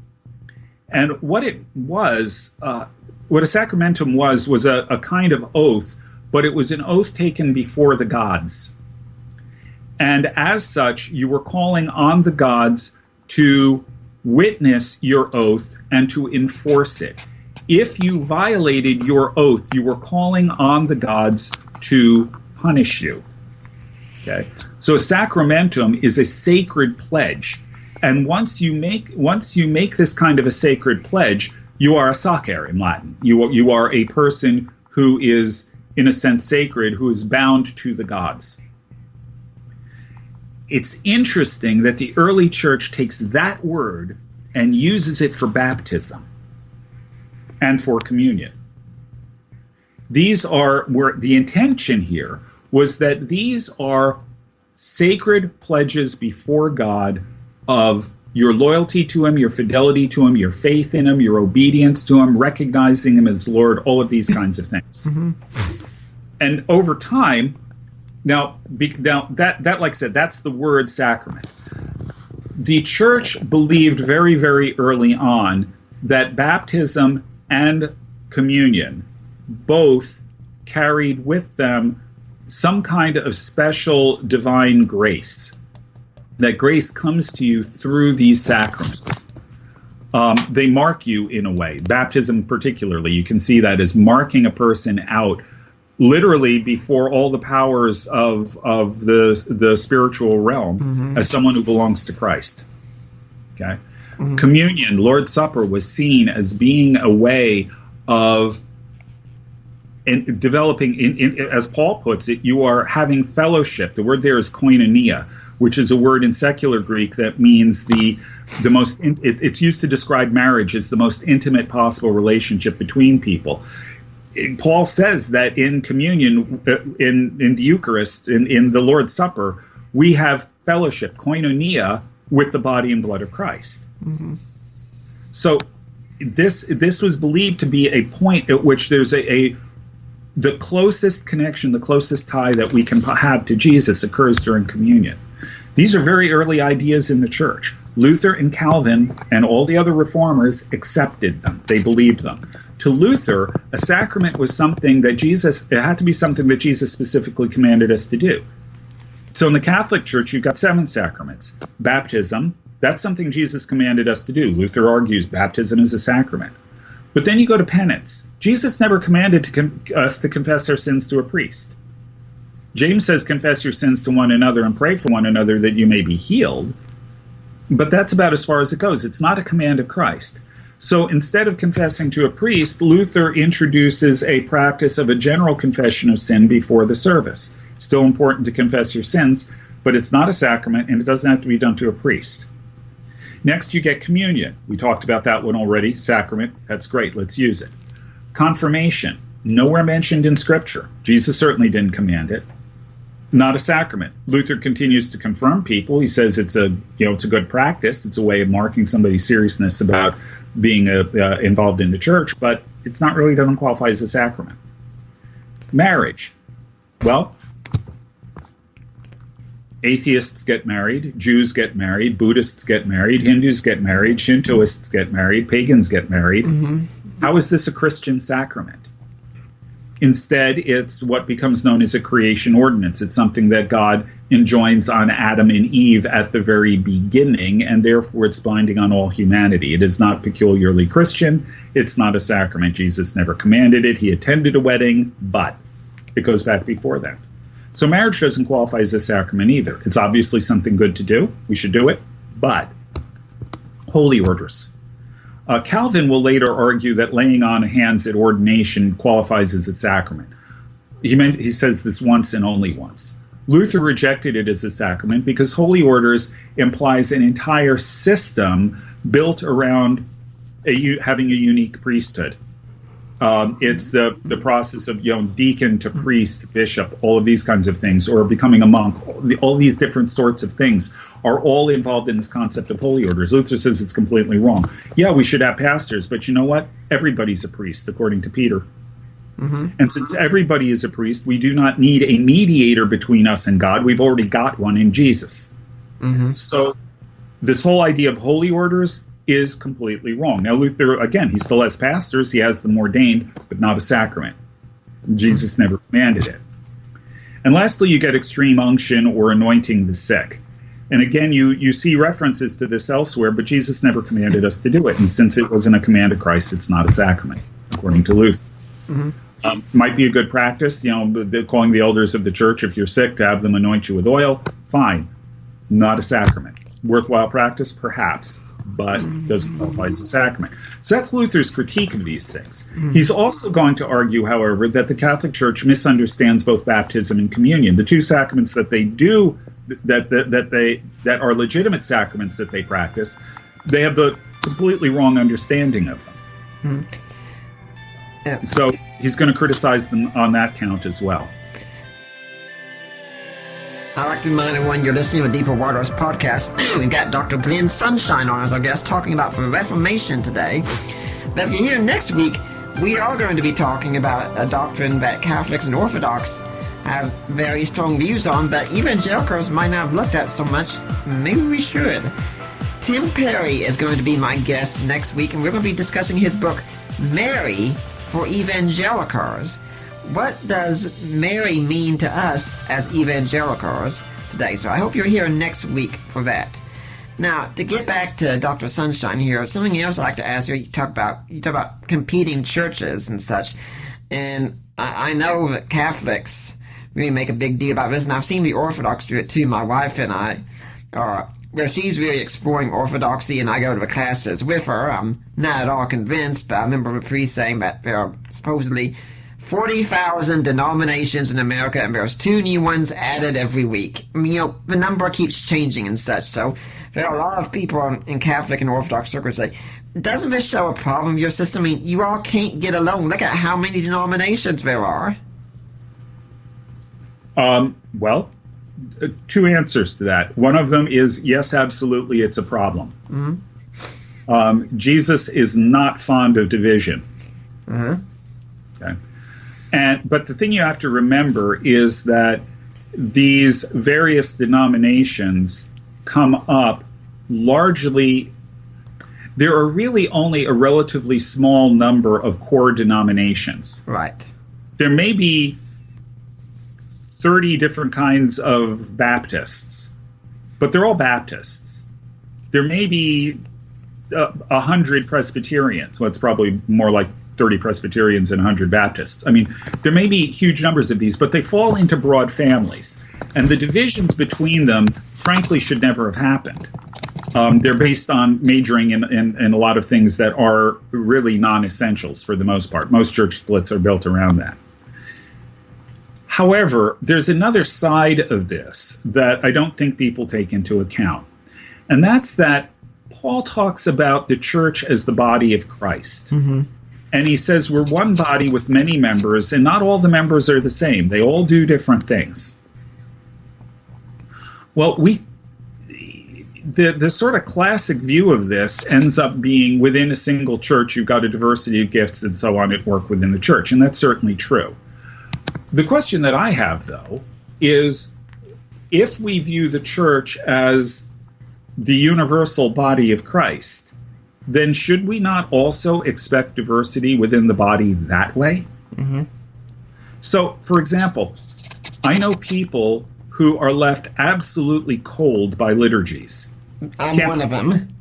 And what it was, what a sacramentum was a kind of oath, but it was an oath taken before the gods. And as such, you were calling on the gods to witness your oath and to enforce it. If you violated your oath, you were calling on the gods to punish you. Okay? So a sacramentum is a sacred pledge. And once you make this kind of a sacred pledge, you are a sacer in Latin. You are a person who is, in a sense, sacred, who is bound to the gods. It's interesting that the early church takes that word and uses it for baptism and for communion. These are where the intention here was that these are sacred pledges before God of your loyalty to him, your fidelity to him, your faith in him, your obedience to him, recognizing him as Lord, all of these kinds of things. Mm-hmm. And over time, now that like I said, that's the word sacrament. The church believed very, very early on that baptism and communion both carried with them some kind of special divine grace. That grace comes to you through these sacraments. They mark you in a way. Baptism particularly, you can see that as marking a person out literally before all the powers of the spiritual realm, mm-hmm. as someone who belongs to Christ. Okay? Mm-hmm. Communion, Lord's Supper, was seen as being a way of developing, as Paul puts it, you are having fellowship. The word there is koinonia, which is a word in secular Greek that means the most. It's used to describe marriage as the most intimate possible relationship between people. Paul says that in communion, in the Eucharist, in the Lord's Supper, we have fellowship, koinonia, with the body and blood of Christ. Mm-hmm. So this was believed to be a point at which there's the closest connection, the closest tie that we can have to Jesus occurs during communion. These are very early ideas in the church. Luther and Calvin and all the other reformers accepted them. They believed them. To Luther, a sacrament was something that it had to be something that Jesus specifically commanded us to do. So in the Catholic Church, you've got 7 sacraments. Baptism, that's something Jesus commanded us to do. Luther argues baptism is a sacrament. But then you go to penance. Jesus never commanded us to confess our sins to a priest. James says, confess your sins to one another and pray for one another that you may be healed. But that's about as far as it goes. It's not a command of Christ. So instead of confessing to a priest, Luther introduces a practice of a general confession of sin before the service. It's still important to confess your sins, but it's not a sacrament, and it doesn't have to be done to a priest. Next, you get communion. We talked about that one already. Sacrament, that's great. Let's use it. Confirmation, nowhere mentioned in Scripture. Jesus certainly didn't command it. Not a sacrament. Luther continues to confirm people. He says it's a good practice. It's a way of marking somebody's seriousness about being involved in the church, but it's not really, doesn't qualify as a sacrament. Marriage. Well, atheists get married, Jews get married, Buddhists get married, Hindus get married, Shintoists get married, pagans get married. How is this a Christian sacrament? Instead, it's what becomes known as a creation ordinance. It's something that God enjoins on Adam and Eve at the very beginning, and therefore it's binding on all humanity. It is not peculiarly Christian. It's not a sacrament. Jesus never commanded it. He attended a wedding, but it goes back before that. So marriage doesn't qualify as a sacrament either. It's obviously something good to do. We should do it. But holy orders. Calvin will later argue that laying on of hands at ordination qualifies as a sacrament. He says this once and only once. Luther rejected it as a sacrament because holy orders implies an entire system built around having a unique priesthood. It's the process of deacon to priest, bishop, all of these kinds of things, or becoming a monk. All these different sorts of things are all involved in this concept of holy orders. Luther says it's completely wrong. Yeah, we should have pastors, but you know what? Everybody's a priest, according to Peter. And since everybody is a priest, we do not need a mediator between us and God. We've already got one in Jesus. So this whole idea of holy orders is completely wrong. Now, Luther, again, he still has pastors. He has them ordained, but not a sacrament. Jesus never commanded it. And lastly, you get extreme unction or anointing the sick. And again, you see references to this elsewhere, but Jesus never commanded us to do it. And since it wasn't a command of Christ, it's not a sacrament, according to Luther. Might be a good practice, calling the elders of the church, if you're sick, to have them anoint you with oil. Fine. Not a sacrament. Worthwhile practice, perhaps, but doesn't qualify as a sacrament. So that's Luther's critique of these things. He's also going to argue, however, that the Catholic Church misunderstands both baptism and communion. The two sacraments that they do, that are legitimate sacraments that they practice, they have the completely wrong understanding of them. So he's going to criticize them on that count as well. I'd like to remind everyone you're listening to Deeper Waters podcast. We've got Dr. Glenn Sunshine on as our guest, talking about the Reformation today. But if you're here next week, we are going to be talking about a doctrine that Catholics and Orthodox have very strong views on, but evangelicals might not have looked at so much. Maybe we should. Tim Perry is going to be my guest next week, and we're going to be discussing his book, Mary for Evangelicals. What does Mary mean to us as evangelicals today? So I hope you're here next week for that. Now, to get back to Dr. Sunshine here, something else I'd like to ask you. You talk about competing churches and such. And I know that Catholics really make a big deal about this, and I've seen the Orthodox do it too. My wife and I where she's really exploring Orthodoxy, and I go to the classes with her. I'm not at all convinced, but I remember the priest saying that there are supposedly 40,000 denominations in America, and there's 2 new ones added every week. I mean, the number keeps changing and such, so there are a lot of people in Catholic and Orthodox circles say, doesn't this show a problem with your system? I mean, you all can't get along. Look at how many denominations there are. Well, 2 answers to that. One of them is, yes, absolutely, it's a problem. Jesus is not fond of division. Okay. But the thing you have to remember is that these various denominations come up largely, there are really only a relatively small number of core denominations. Right. There may be 30 different kinds of Baptists, but they're all Baptists. There may be 100 Presbyterians. Well, it's probably more like 30 Presbyterians and 100 Baptists. I mean, there may be huge numbers of these, but they fall into broad families. And the divisions between them, frankly, should never have happened. They're based on majoring in a lot of things that are really non-essentials for the most part. Most church splits are built around that. However, there's another side of this that I don't think people take into account. And that's that Paul talks about the church as the body of Christ. And he says we're one body with many members, and not all the members are the same. They all do different things. Well, the sort of classic view of this ends up being within a single church, you've got a diversity of gifts and so on at work within the church, and that's certainly true. The question that I have, though, is if we view the church as the universal body of Christ, then should we not also expect diversity within the body that way? So, for example, I know people who are left absolutely cold by liturgies. I'm one of them.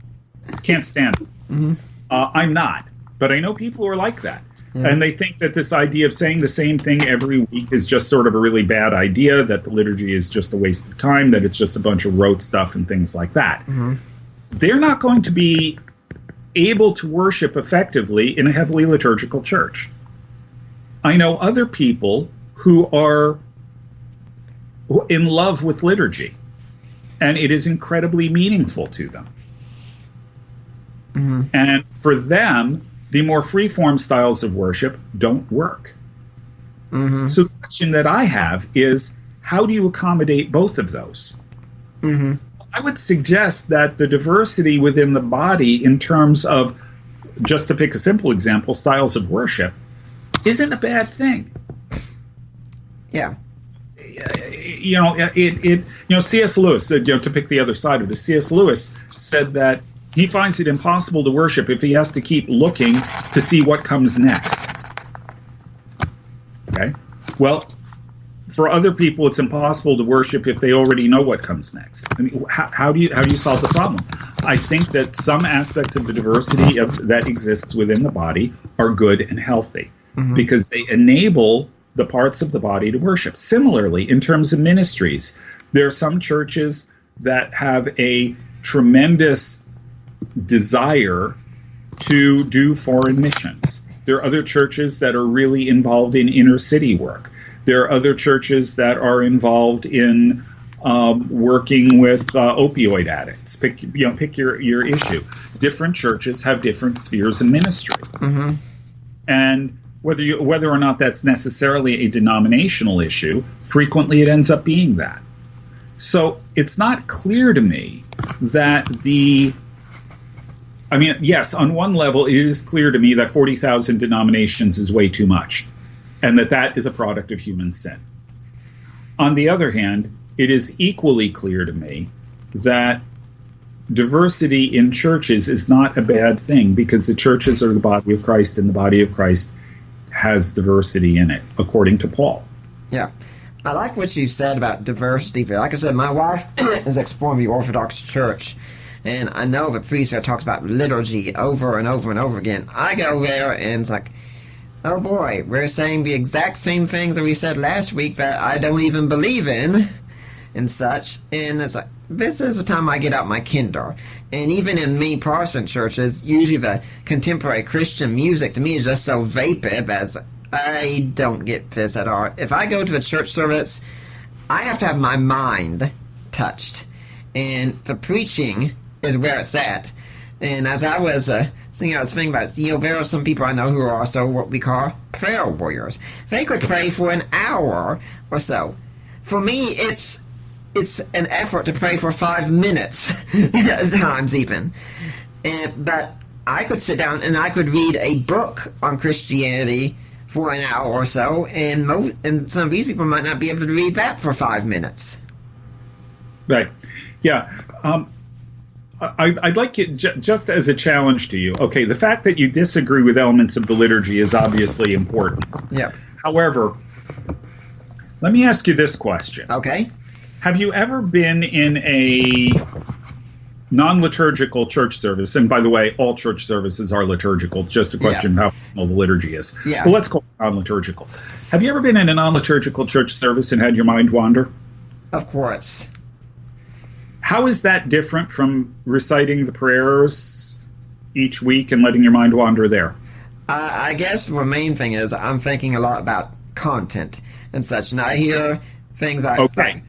Can't stand it. I'm not, but I know people who are like that. And they think that this idea of saying the same thing every week is just sort of a really bad idea, that the liturgy is just a waste of time, that it's just a bunch of rote stuff and things like that. They're not going to be able to worship effectively in a heavily liturgical church. I know other people who are in love with liturgy, and it is incredibly meaningful to them. And for them, the more free-form styles of worship don't work. So the question that I have is, how do you accommodate both of those? I would suggest that the diversity within the body in terms of, just to pick a simple example, styles of worship, isn't a bad thing. Yeah. C.S. Lewis, to pick the other side of this, C.S. Lewis said that he finds it impossible to worship if he has to keep looking to see what comes next. Okay? Well, for other people, it's impossible to worship if they already know what comes next. I mean, how do you solve the problem? I think that some aspects of the diversity that exists within the body are good and healthy because they enable the parts of the body to worship. Similarly, in terms of ministries, there are some churches that have a tremendous desire to do foreign missions. There are other churches that are really involved in inner city work. There are other churches that are involved in working with opioid addicts. Pick your issue. Different churches have different spheres of ministry, and whether or not that's necessarily a denominational issue, frequently it ends up being that. So it's not clear to me that yes, on one level, it is clear to me that 40,000 denominations is way too much, and that is a product of human sin. On the other hand, it is equally clear to me that diversity in churches is not a bad thing, because the churches are the body of Christ, and the body of Christ has diversity in it, according to Paul. Yeah. I like what you said about diversity. Like I said, my wife is exploring the Orthodox Church, and I know the priest that talks about liturgy over and over and over again. I go there, and it's like, oh boy, we're saying the exact same things that we said last week that I don't even believe in, and such. And it's like, this is the time I get out my Kindle. And even in many Protestant churches, usually the contemporary Christian music to me is just so vapid that I don't get this at all. If I go to a church service, I have to have my mind touched. And the preaching is where it's at. And as I was thinking, I was thinking about, there are some people I know who are also what we call prayer warriors. They could pray for an hour or so. For me, it's an effort to pray for 5 minutes, at times even. But I could sit down and I could read a book on Christianity for an hour or so, and some of these people might not be able to read that for 5 minutes. Right. Yeah. I'd like it just as a challenge to you. Okay, the fact that you disagree with elements of the liturgy is obviously important. Yeah. However, let me ask you this question. Okay. Have you ever been in a non-liturgical church service? And by the way, all church services are liturgical. It's just a question of how formal the liturgy is. Yeah. But let's call it non-liturgical. Have you ever been in a non-liturgical church service and had your mind wander? Of course. How is that different from reciting the prayers each week and letting your mind wander there? I guess the main thing is I'm thinking a lot about content and such. And I hear things like... Okay.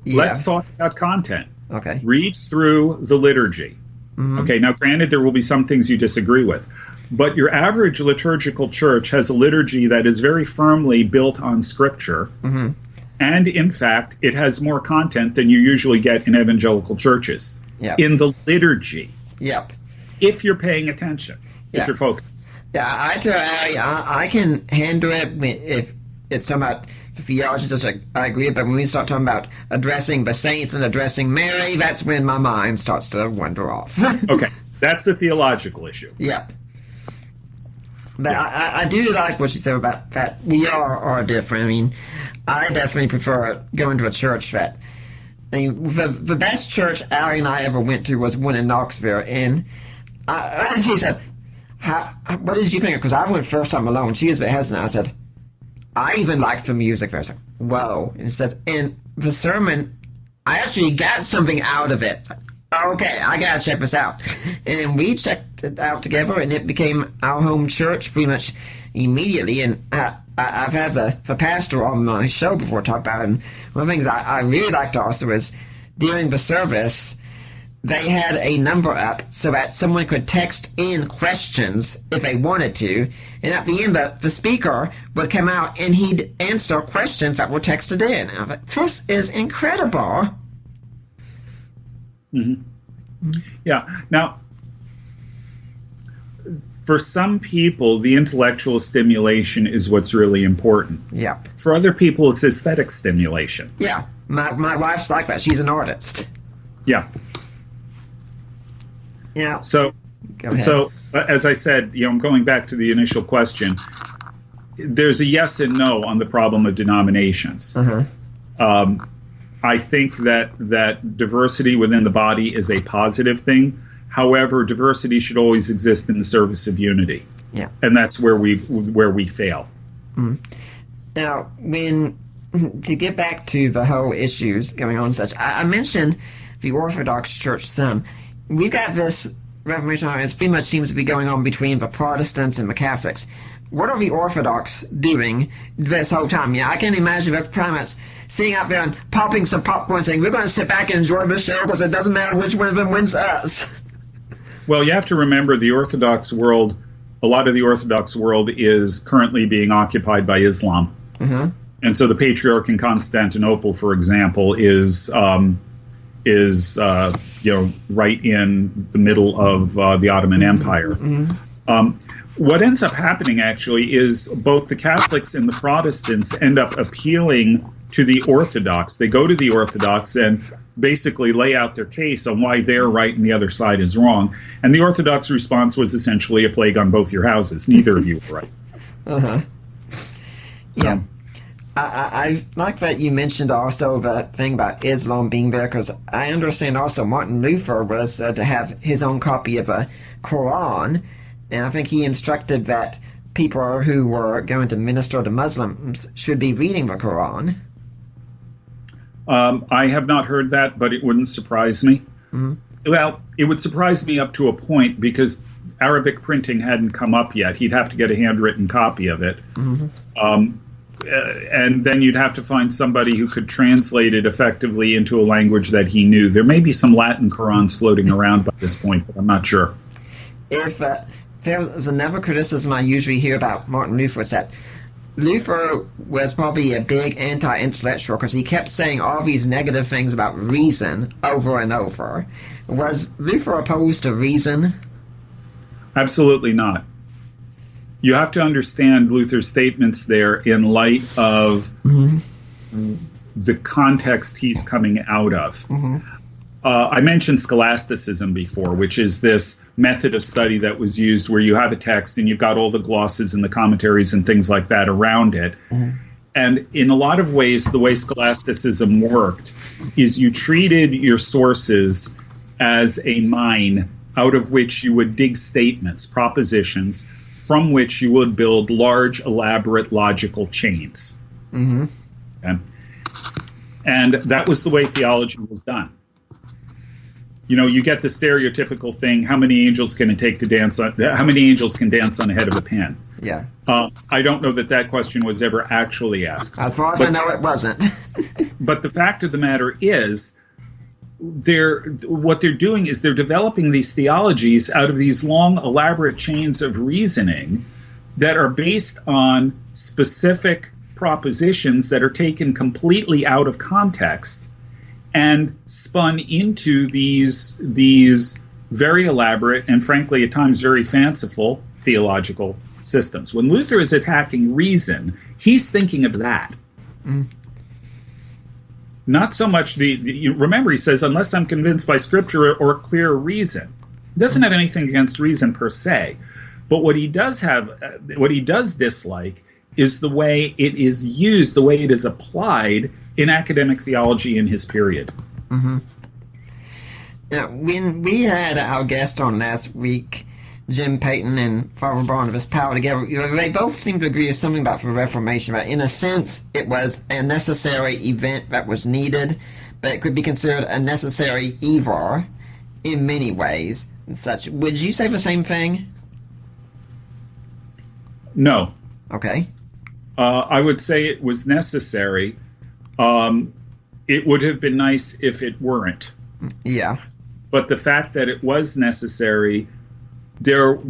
Let's talk about content. Okay. Read through the liturgy. Okay, now granted, there will be some things you disagree with, but your average liturgical church has a liturgy that is very firmly built on Scripture, and in fact, it has more content than you usually get in evangelical churches. Yep. In the liturgy, Yep. if you're paying attention, Yeah. if you're focused. Yeah, I tell Ari, I can handle it if it's talking about theology, such I agree, but when we start talking about addressing the saints and addressing Mary, that's when my mind starts to wander off. Okay, that's a theological issue. Yep. But I do like what you said about that we are different. I mean, I definitely prefer going to a church that. I mean, the best church Ari and I ever went to was one in Knoxville, and she said, what did you think? Because I went first time alone. She was a bit hesitant. I said, I even liked the music. I was like, whoa. And she said, and the sermon, I actually got something out of it. Okay, I gotta check this out. And we checked it out together, and it became our home church pretty much immediately. And I've had the pastor on my show before talk about it. And one of the things I really liked also is during the service, they had a number up so that someone could text in questions if they wanted to. And at the end, the speaker would come out and he'd answer questions that were texted in. I thought, this is incredible. Yeah. Now, for some people, the intellectual stimulation is what's really important. Yep. For other people, it's aesthetic stimulation. Yeah. My wife's like that. She's an artist. Yeah. Yeah. So, as I said, I'm going back to the initial question. There's a yes and no on the problem of denominations. I think that diversity within the body is a positive thing. However, diversity should always exist in the service of unity. Yeah. And that's where we fail. Now, to get back to the whole issues going on and such, I mentioned the Orthodox Church some. We've got this Reformation, it pretty much seems to be going on between the Protestants and the Catholics. What are the Orthodox doing this whole time? Yeah, I can imagine they're pretty much sitting out there and popping some popcorn saying, we're going to sit back and enjoy this show because it doesn't matter which one of them wins us. Well, you have to remember the Orthodox world, a lot of the Orthodox world is currently being occupied by Islam. And so the Patriarch in Constantinople, for example, is right in the middle of the Ottoman Empire. What ends up happening, actually, is both the Catholics and the Protestants end up appealing to the Orthodox. They go to the Orthodox and basically lay out their case on why they're right and the other side is wrong. And the Orthodox response was essentially a plague on both your houses. Neither of you were right. So. Yeah. I like that you mentioned also the thing about Islam being there, because I understand also Martin Luther was to have his own copy of a Quran, and I think he instructed that people who were going to minister to Muslims should be reading the Quran. I have not heard that, but it wouldn't surprise me. Well, it would surprise me up to a point because Arabic printing hadn't come up yet. He'd have to get a handwritten copy of it. And then you'd have to find somebody who could translate it effectively into a language that he knew. There may be some Latin Qurans floating around by this point, but I'm not sure. If there's another criticism I usually hear about Martin Luther, it's that Luther was probably a big anti-intellectual because he kept saying all these negative things about reason over and over. Was Luther opposed to reason? Absolutely not. You have to understand Luther's statements there in light of the context he's coming out of. I mentioned scholasticism before, which is this method of study that was used where you have a text and you've got all the glosses and the commentaries and things like that around it. And in a lot of ways, the way scholasticism worked is you treated your sources as a mine out of which you would dig statements, propositions, from which you would build large, elaborate, logical chains. Okay? And that was the way theology was done. You get the stereotypical thing, how many angels can it take to dance on, how many angels can dance on the head of a pin? Yeah. I don't know that question was ever actually asked. As far as I know, it wasn't. But the fact of the matter is, what they're doing is they're developing these theologies out of these long, elaborate chains of reasoning that are based on specific propositions that are taken completely out of context and spun into these very elaborate and, frankly, at times very fanciful theological systems. When Luther is attacking reason, he's thinking of that. Not so much remember, he says, unless I'm convinced by scripture or clear reason. He doesn't have anything against reason per se, but what he does dislike is the way it is used, the way it is applied in academic theology in his period. Now, when we had our guest on last week, Jim Payton and Father Barnabas Powell together, they both seemed to agree with something about the Reformation. But in a sense, it was a necessary event that was needed, but it could be considered a necessary evil in many ways and such. Would you say the same thing? No. Okay. I would say it was necessary. It would have been nice if it weren't. Yeah. But the fact that it was necessary, there,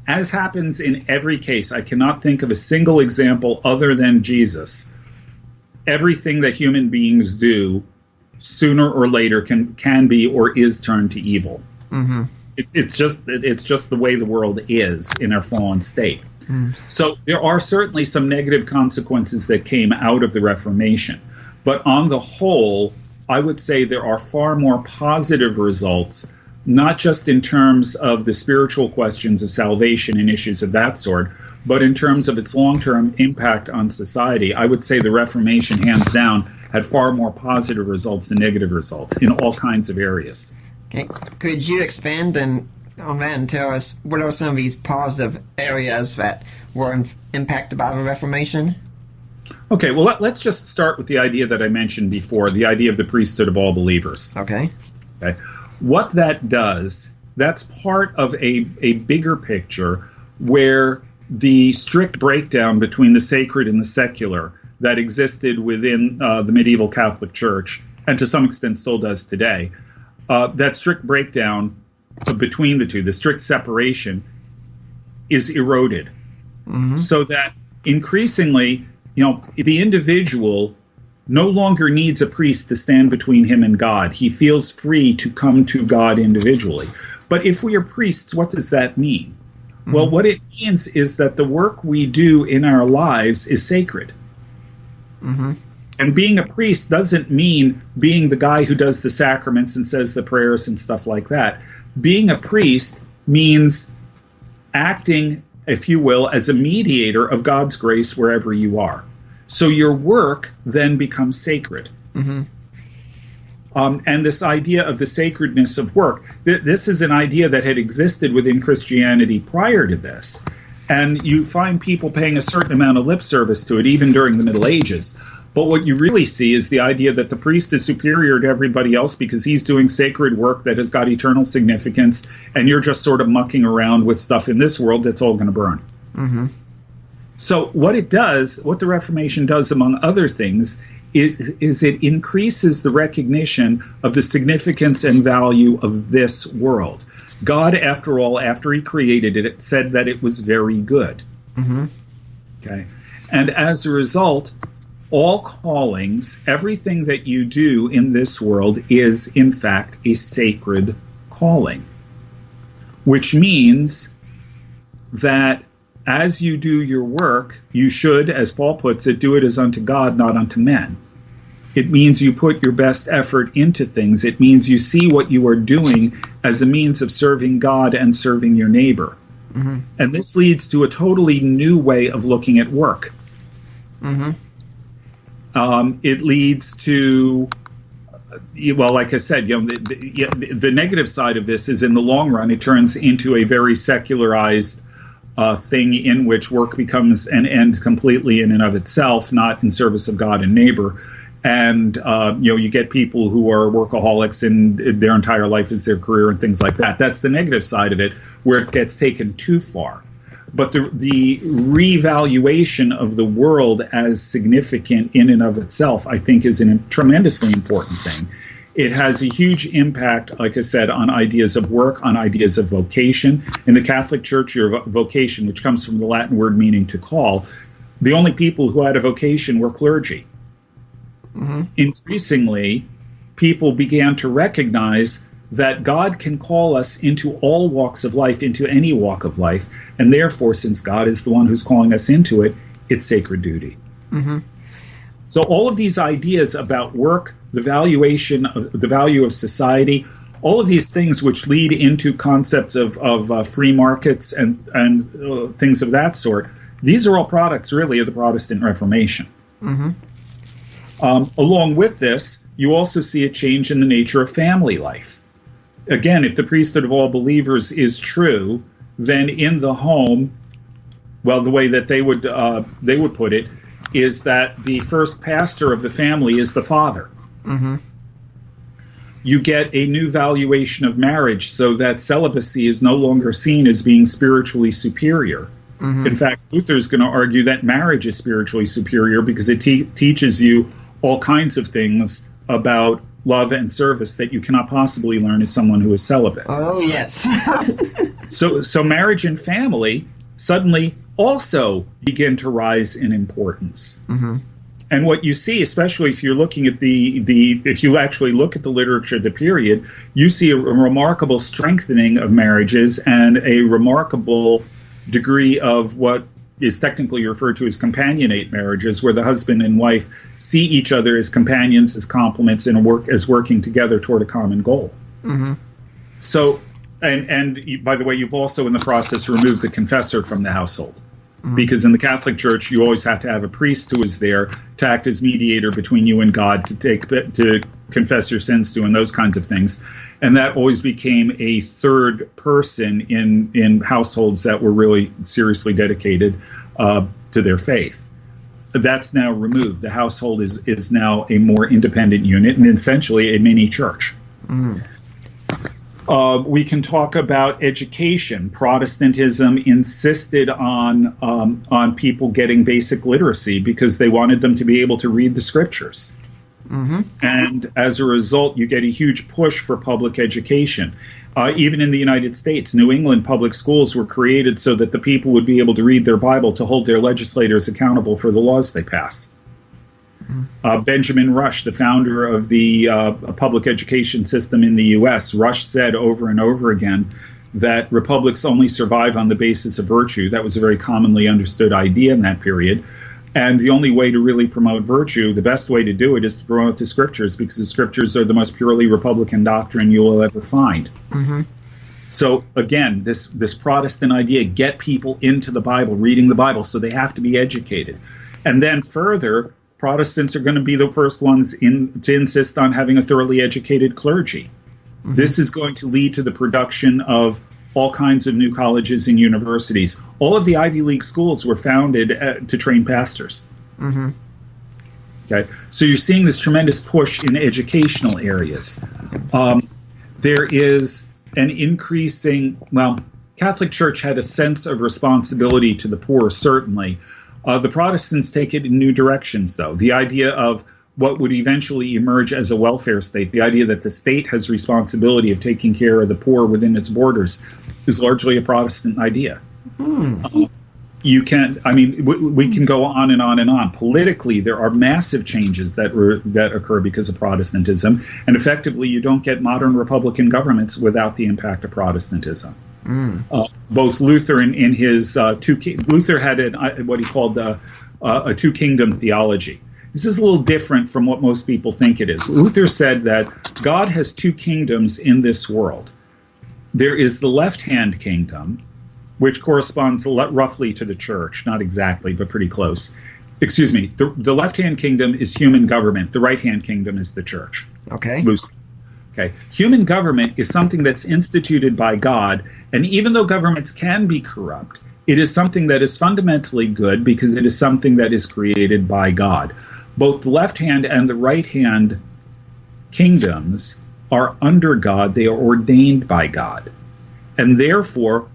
as happens in every case, I cannot think of a single example other than Jesus. Everything that human beings do, sooner or later, can be or is turned to evil. It's just the way the world is in our fallen state. So there are certainly some negative consequences that came out of the Reformation. But on the whole, I would say there are far more positive results, not just in terms of the spiritual questions of salvation and issues of that sort, but in terms of its long-term impact on society. I would say the Reformation, hands down, had far more positive results than negative results in all kinds of areas. Okay. Could you expand on that and tell us what are some of these positive areas that were impacted by the Reformation? Okay, well, let's just start with the idea that I mentioned before, the idea of the priesthood of all believers. Okay. What that does, that's part of a bigger picture where the strict breakdown between the sacred and the secular that existed within the medieval Catholic Church, and to some extent still does today, that strict breakdown between the two, the strict separation, is eroded. So that increasingly, the individual no longer needs a priest to stand between him and God. He feels free to come to God individually. But if we are priests, what does that mean? Well, what it means is that the work we do in our lives is sacred. And being a priest doesn't mean being the guy who does the sacraments and says the prayers and stuff like that. Being a priest means acting, if you will, as a mediator of God's grace wherever you are. So your work then becomes sacred. And this idea of the sacredness of work, this is an idea that had existed within Christianity prior to this. And you find people paying a certain amount of lip service to it, even during the Middle Ages. But what you really see is the idea that the priest is superior to everybody else because he's doing sacred work that has got eternal significance, and you're just sort of mucking around with stuff in this world that's all going to burn. So what the Reformation does, among other things, is it increases the recognition of the significance and value of this world. God, after all, after he created it, said that it was very good. Okay, and as a result, all callings, everything that you do in this world is, in fact, a sacred calling, which means that as you do your work, you should, as Paul puts it, do it as unto God, not unto men. It means you put your best effort into things. It means you see what you are doing as a means of serving God and serving your neighbor. And this leads to a totally new way of looking at work. It leads to, well, like I said, the negative side of this is in the long run, it turns into a very secularized thing in which work becomes an end completely in and of itself, not in service of God and neighbor. And, you get people who are workaholics and their entire life is their career and things like that. That's the negative side of it, where it gets taken too far. But the revaluation of the world as significant in and of itself, I think, is a tremendously important thing. It has a huge impact, like I said, on ideas of work, on ideas of vocation. In the Catholic Church, your vocation, which comes from the Latin word meaning to call, the only people who had a vocation were clergy. Increasingly, people began to recognize that God can call us into all walks of life, into any walk of life, and therefore, since God is the one who's calling us into it, it's sacred duty. So all of these ideas about work, the value of society, all of these things which lead into concepts of free markets and things of that sort, these are all products really of the Protestant Reformation. Along with this, you also see a change in the nature of family life. Again, if the priesthood of all believers is true, then in the home, well, the way that they would put it is that the first pastor of the family is the father. You get a new valuation of marriage so that celibacy is no longer seen as being spiritually superior. In fact, Luther is going to argue that marriage is spiritually superior because it teaches you all kinds of things about love and service that you cannot possibly learn as someone who is celibate. Oh, yes. So marriage and family suddenly also begin to rise in importance. And what you see, especially if you're looking at if you actually look at the literature of the period, you see a remarkable strengthening of marriages and a remarkable degree of what is technically referred to as companionate marriages, where the husband and wife see each other as companions, as complements, and as working together toward a common goal. So, and by the way, you've also in the process removed the confessor from the household. Because in the Catholic Church, you always have to have a priest who is there to act as mediator between you and God, to confess your sins to, and those kinds of things. And that always became a third person in households that were really seriously dedicated to their faith. That's now removed. The household is now a more independent unit and essentially a mini church. We can talk about education. Protestantism insisted on people getting basic literacy because they wanted them to be able to read the scriptures. And as a result, you get a huge push for public education. Even in the United States, New England public schools were created so that the people would be able to read their Bible to hold their legislators accountable for the laws they pass. Benjamin Rush, the founder of the public education system in the U.S., Rush said over and over again that republics only survive on the basis of virtue. That was a very commonly understood idea in that period. And the only way to really promote virtue, the best way to do it, is to promote the scriptures, because the scriptures are the most purely Republican doctrine you will ever find. So again, this Protestant idea, get people into the Bible, reading the Bible, so they have to be educated. And then further, Protestants are going to be the first ones to insist on having a thoroughly educated clergy. This is going to lead to the production of all kinds of new colleges and universities. All of the Ivy League schools were founded to train pastors. Okay, so you're seeing this tremendous push in educational areas. There is an increasing, Catholic Church had a sense of responsibility to the poor, certainly. The Protestants take it in new directions, though. The idea of what would eventually emerge as a welfare state, the idea that the state has responsibility of taking care of the poor within its borders, is largely a Protestant idea. We can go on and on and on. Politically, there are massive changes that occur because of Protestantism, and effectively, you don't get modern Republican governments without the impact of Protestantism. Both Luther and in his Luther had what he called a two-kingdom theology. This is a little different from what most people think it is. Luther said that God has two kingdoms in this world. There is the left-hand kingdom, which corresponds roughly to the church, not exactly, but pretty close. Excuse me, the left-hand kingdom is human government. The right-hand kingdom is the church. Okay. Loosely. Okay. Human government is something that's instituted by God, and even though governments can be corrupt, it is something that is fundamentally good because it is something that is created by God. Both the left-hand and the right-hand kingdoms are under God. They are ordained by God. And therefore,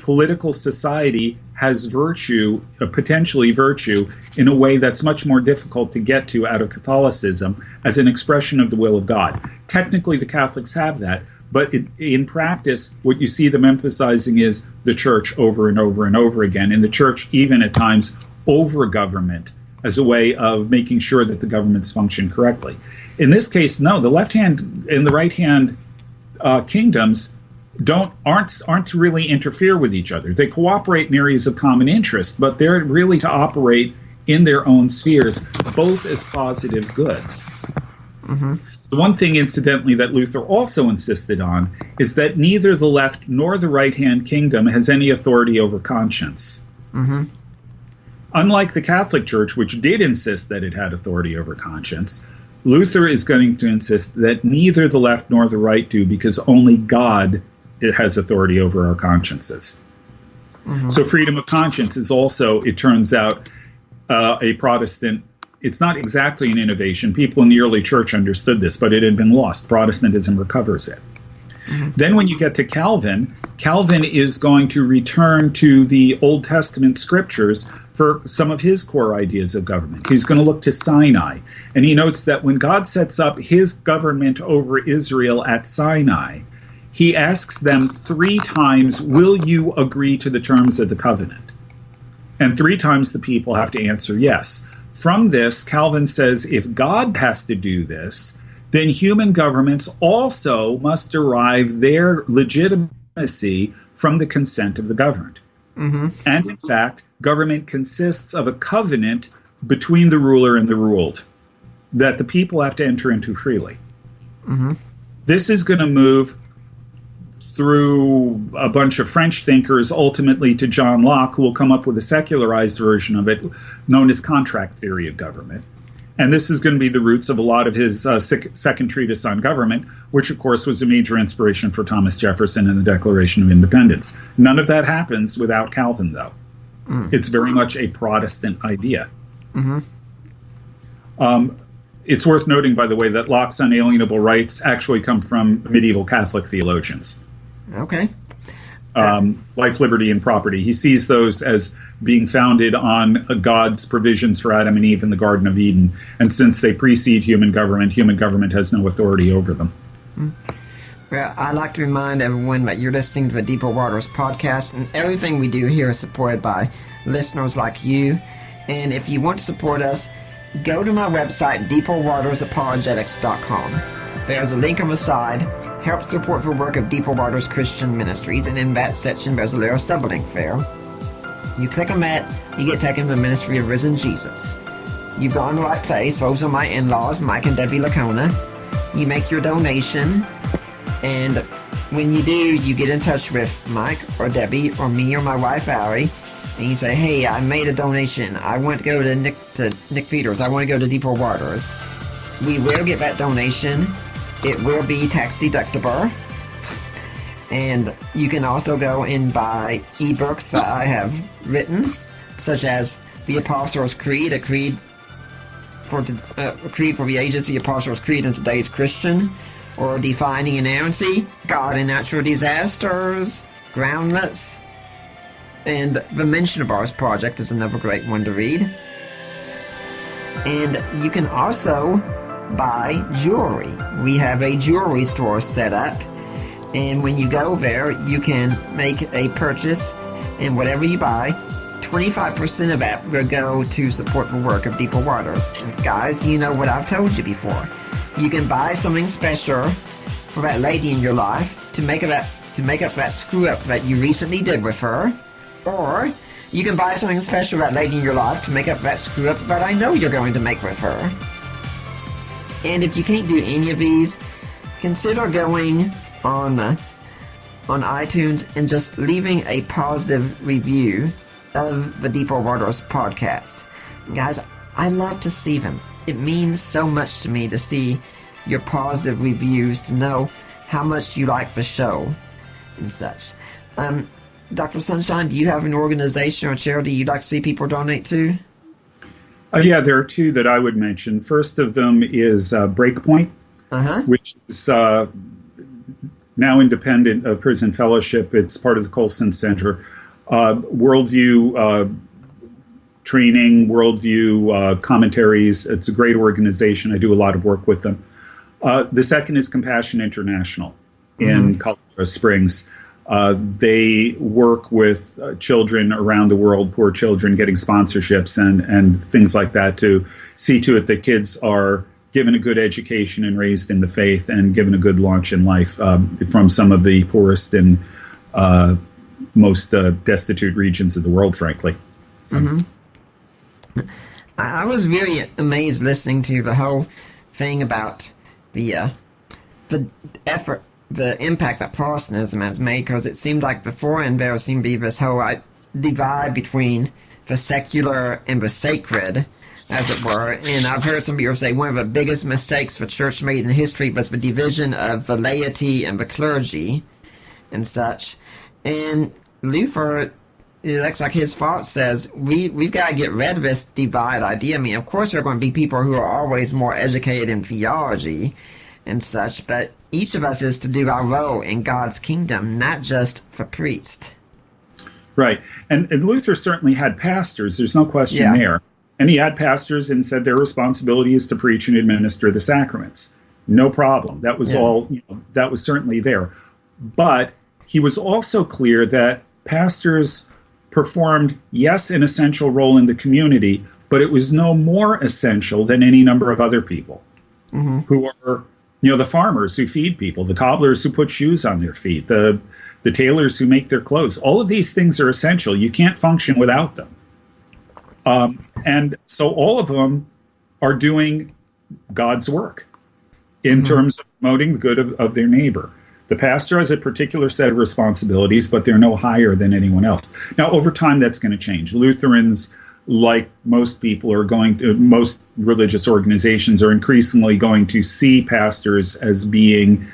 political society has virtue, potentially virtue, in a way that's much more difficult to get to out of Catholicism as an expression of the will of God. Technically, the Catholics have that, but in practice, what you see them emphasizing is the church over and over and over again, and the church even at times over government as a way of making sure that the governments function correctly. In this case, no, the left hand and the right hand kingdoms aren't to really interfere with each other. They cooperate in areas of common interest, but they're really to operate in their own spheres, both as positive goods. Mm-hmm. The one thing, incidentally, that Luther also insisted on is that neither the left nor the right-hand kingdom has any authority over conscience. Mm-hmm. Unlike the Catholic Church, which did insist that it had authority over conscience, Luther is going to insist that neither the left nor the right do, because only God has authority over our consciences. Mm-hmm. So freedom of conscience is also, it turns out, a Protestant. It's not exactly an innovation. People in the early church understood this, but it had been lost. Protestantism recovers it. Mm-hmm. Then when you get to Calvin, Calvin is going to return to the Old Testament scriptures for some of his core ideas of government. He's going to look to Sinai, and he notes that when God sets up his government over Israel at Sinai, he asks them 3 times, will you agree to the terms of the covenant? And 3 times the people have to answer yes. From this, Calvin says if God has to do this, then human governments also must derive their legitimacy from the consent of the governed. Mm-hmm. And in fact, government consists of a covenant between the ruler and the ruled that the people have to enter into freely. Mm-hmm. This is going to move through a bunch of French thinkers, ultimately to John Locke, who will come up with a secularized version of it, known as contract theory of government. And this is going to be the roots of a lot of his second treatise on government, which, of course, was a major inspiration for Thomas Jefferson and the Declaration of Independence. None of that happens without Calvin, though. Mm. It's very much a Protestant idea. Mm-hmm. It's worth noting, by the way, that Locke's unalienable rights actually come from medieval Catholic theologians. Okay. Life, liberty, and property. He sees those as being founded on God's provisions for Adam and Eve in the Garden of Eden. And since they precede human government has no authority over them. Well, I'd like to remind everyone that you're listening to the Deeper Waters podcast, and everything we do here is supported by listeners like you. And if you want to support us, go to my website, deeperwatersapologetics.com. There's a link on the side. Help support the work of Deeper Waters Christian Ministries, and in that section there's a little sublink there. You click on that, you get taken to the Ministry of Risen Jesus. You've gone to the right place. Those are my in-laws, Mike and Debbie Lacona. You make your donation, and when you do, you get in touch with Mike or Debbie or me or my wife Ari, and you say, hey, I made a donation. I want to go to Nick Peters. I want to go to Deeper Waters. We will get that donation. It will be tax deductible. And you can also go and buy ebooks that I have written, such as The Apostles' Creed, a creed for the ages, The Apostles' Creed in Today's Christian, or Defining Inerrancy, God in Natural Disasters, Groundless, and The Mentionables Project is another great one to read. And you can also buy jewelry. We have a jewelry store set up, and when you go there, you can make a purchase, and whatever you buy, 25% of that will go to support the work of Deeper Waters. And guys, you know what I've told you before. You can buy something special for that lady in your life to make up that screw up that you recently did with her, or you can buy something special for that lady in your life to make up that screw up that I know you're going to make with her. And if you can't do any of these, consider going on iTunes and just leaving a positive review of the Deeper Waters podcast. Guys, I love to see them. It means so much to me to see your positive reviews, to know how much you like the show and such. Dr. Sunshine, do you have an organization or charity you'd like to see people donate to? Yeah, there are 2 that I would mention. First of them is Breakpoint, which is now independent of Prison Fellowship. It's part of the Colson Center. Worldview training, worldview commentaries. It's a great organization. I do a lot of work with them. The second is Compassion International in Colorado Springs. They work with children around the world, poor children, getting sponsorships and things like that to see to it that kids are given a good education and raised in the faith and given a good launch in life from some of the poorest and most destitute regions of the world, frankly. So. I was really amazed listening to the whole thing about the effort, the impact that Protestantism has made, because it seemed like before, and there seemed to be this whole divide between the secular and the sacred, as it were. And I've heard some people say one of the biggest mistakes the church made in history was the division of the laity and the clergy and such. And Luther, it looks like his thought says, we've got to get rid of this divide idea. I mean, of course there are going to be people who are always more educated in theology and such, but each of us is to do our role in God's kingdom, not just the priest. Right. And Luther certainly had pastors. There's no question there. And he had pastors and said their responsibility is to preach and administer the sacraments. No problem. That was all, that was certainly there. But he was also clear that pastors performed, yes, an essential role in the community, but it was no more essential than any number of other people who are, the farmers who feed people, the cobblers who put shoes on their feet, the tailors who make their clothes. All of these things are essential. You can't function without them. And so all of them are doing God's work in terms of promoting the good of their neighbor. The pastor has a particular set of responsibilities, but they're no higher than anyone else. Now, over time, that's going to change. Lutherans, like most people, most religious organizations are increasingly going to see pastors as being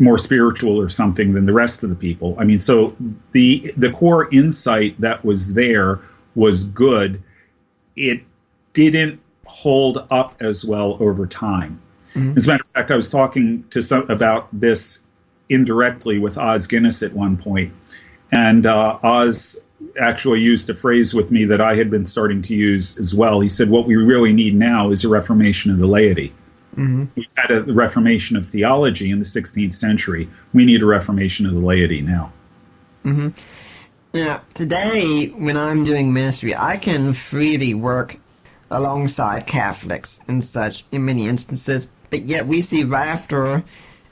more spiritual or something than the rest of the people. I mean, so the core insight that was there was good. It didn't hold up as well over time. As a matter of fact, I was talking to about this indirectly with Os Guinness at one point, and Oz actually used a phrase with me that I had been starting to use as well. He said, what we really need now is a reformation of the laity. We've had a reformation of theology in the 16th century. We need a reformation of the laity now. Now, today, when I'm doing ministry, I can freely work alongside Catholics and such in many instances, but yet we see right after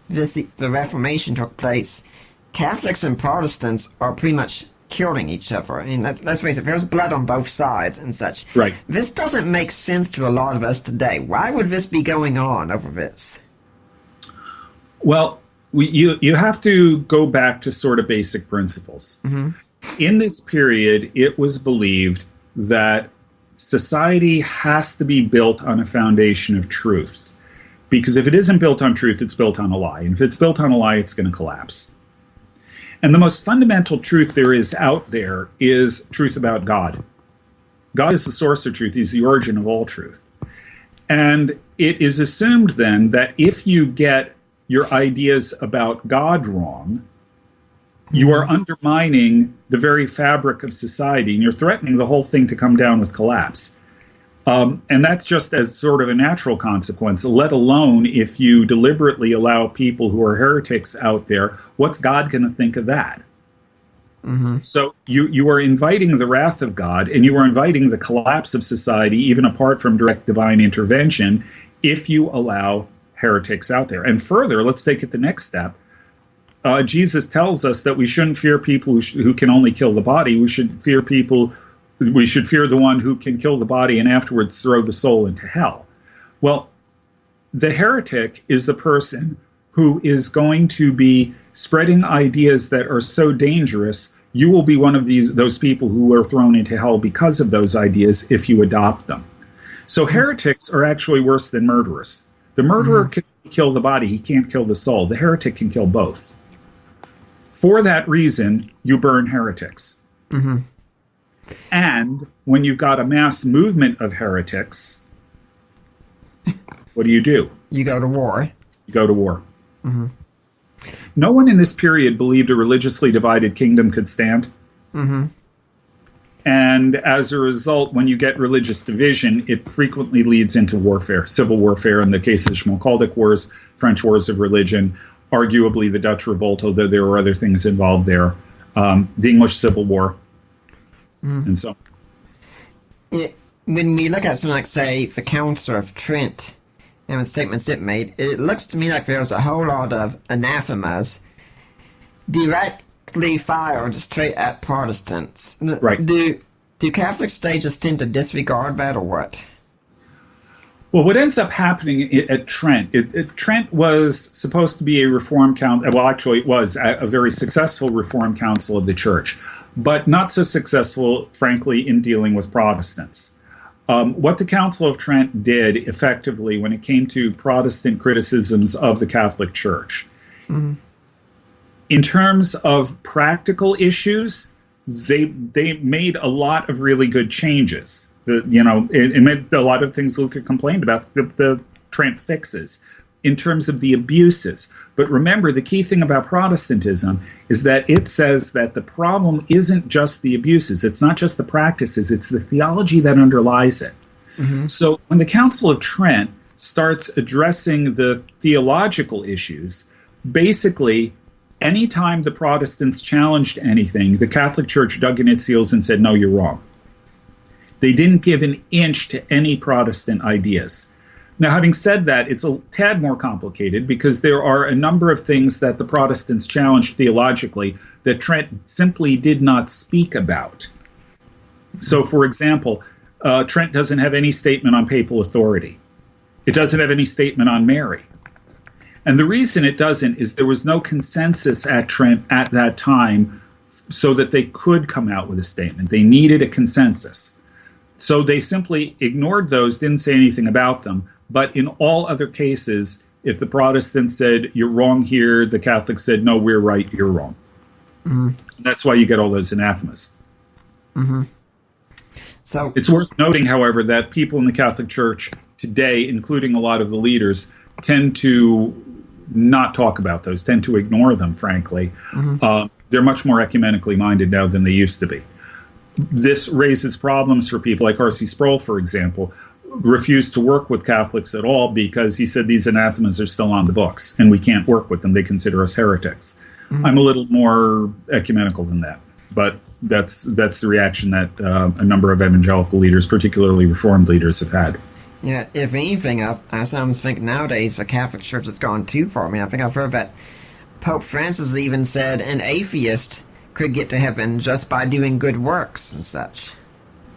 the Reformation took place, Catholics and Protestants are pretty much killing each other. I mean, let's face it, there's blood on both sides and such. Right. This doesn't make sense to a lot of us today. Why would this be going on over this? Well, you have to go back to sort of basic principles. In this period, it was believed that society has to be built on a foundation of truth. Because if it isn't built on truth, it's built on a lie. And if it's built on a lie, it's going to collapse. And the most fundamental truth there is out there is truth about God. God is the source of truth. He's the origin of all truth. And it is assumed then that if you get your ideas about God wrong, you are undermining the very fabric of society, and you're threatening the whole thing to come down with collapse. And that's just as sort of a natural consequence, let alone if you deliberately allow people who are heretics out there. What's God going to think of that? So you are inviting the wrath of God, and you are inviting the collapse of society, even apart from direct divine intervention, if you allow heretics out there. And further, let's take it the next step. Jesus tells us that we shouldn't fear people who can only kill the body. We should fear the one who can kill the body and afterwards throw the soul into hell. Well, the heretic is the person who is going to be spreading ideas that are so dangerous. You will be one of those people who are thrown into hell because of those ideas if you adopt them. So heretics are actually worse than murderers. The murderer can kill the body, he can't kill the soul. The heretic can kill both. For that reason, you burn heretics. And when you've got a mass movement of heretics, what do? You go to war. You go to war. No one in this period believed a religiously divided kingdom could stand. And as a result, when you get religious division, it frequently leads into warfare, civil warfare. In the case of the Schmalkaldic Wars, French Wars of Religion, arguably the Dutch Revolt, although there were other things involved there, the English Civil War, and so on. When we look at something like, say, the Council of Trent and the statements it made, it looks to me like there was a whole lot of anathemas directly fired straight at Protestants. Right. Do Catholics today just tend to disregard that, or what? Well, what ends up happening at Trent, Trent was supposed to be a reform council. Well, actually, it was a very successful reform council of the church, but not so successful, frankly, in dealing with Protestants. What the Council of Trent did effectively when it came to Protestant criticisms of the Catholic Church, in terms of practical issues, they made a lot of really good changes. It made a lot of things Luther complained about, the Trent fixes, in terms of the abuses. But remember, the key thing about Protestantism is that it says that the problem isn't just the abuses, it's not just the practices, it's the theology that underlies it. So when the Council of Trent starts addressing the theological issues, basically, anytime the Protestants challenged anything, the Catholic Church dug in its heels and said, no, you're wrong. They didn't give an inch to any Protestant ideas. Now, having said that, it's a tad more complicated because there are a number of things that the Protestants challenged theologically that Trent simply did not speak about. So, for example, Trent doesn't have any statement on papal authority. It doesn't have any statement on Mary. And the reason it doesn't is there was no consensus at Trent at that time so that they could come out with a statement. They needed a consensus. So they simply ignored those, didn't say anything about them. But in all other cases, if the Protestants said, you're wrong here, the Catholics said, no, we're right, you're wrong. That's why you get all those anathemas. So it's worth noting, however, that people in the Catholic Church today, including a lot of the leaders, tend to not talk about those, tend to ignore them, frankly. They're much more ecumenically minded now than they used to be. This raises problems for people like R.C. Sproul, for example, refused to work with Catholics at all because he said these anathemas are still on the books and we can't work with them. They consider us heretics. I'm a little more ecumenical than that, but that's the reaction that a number of evangelical leaders, particularly Reformed leaders, have had. Yeah, if anything, I sometimes think nowadays the Catholic Church has gone too far. I mean, I think I've heard that Pope Francis even said an atheist could get to heaven just by doing good works and such.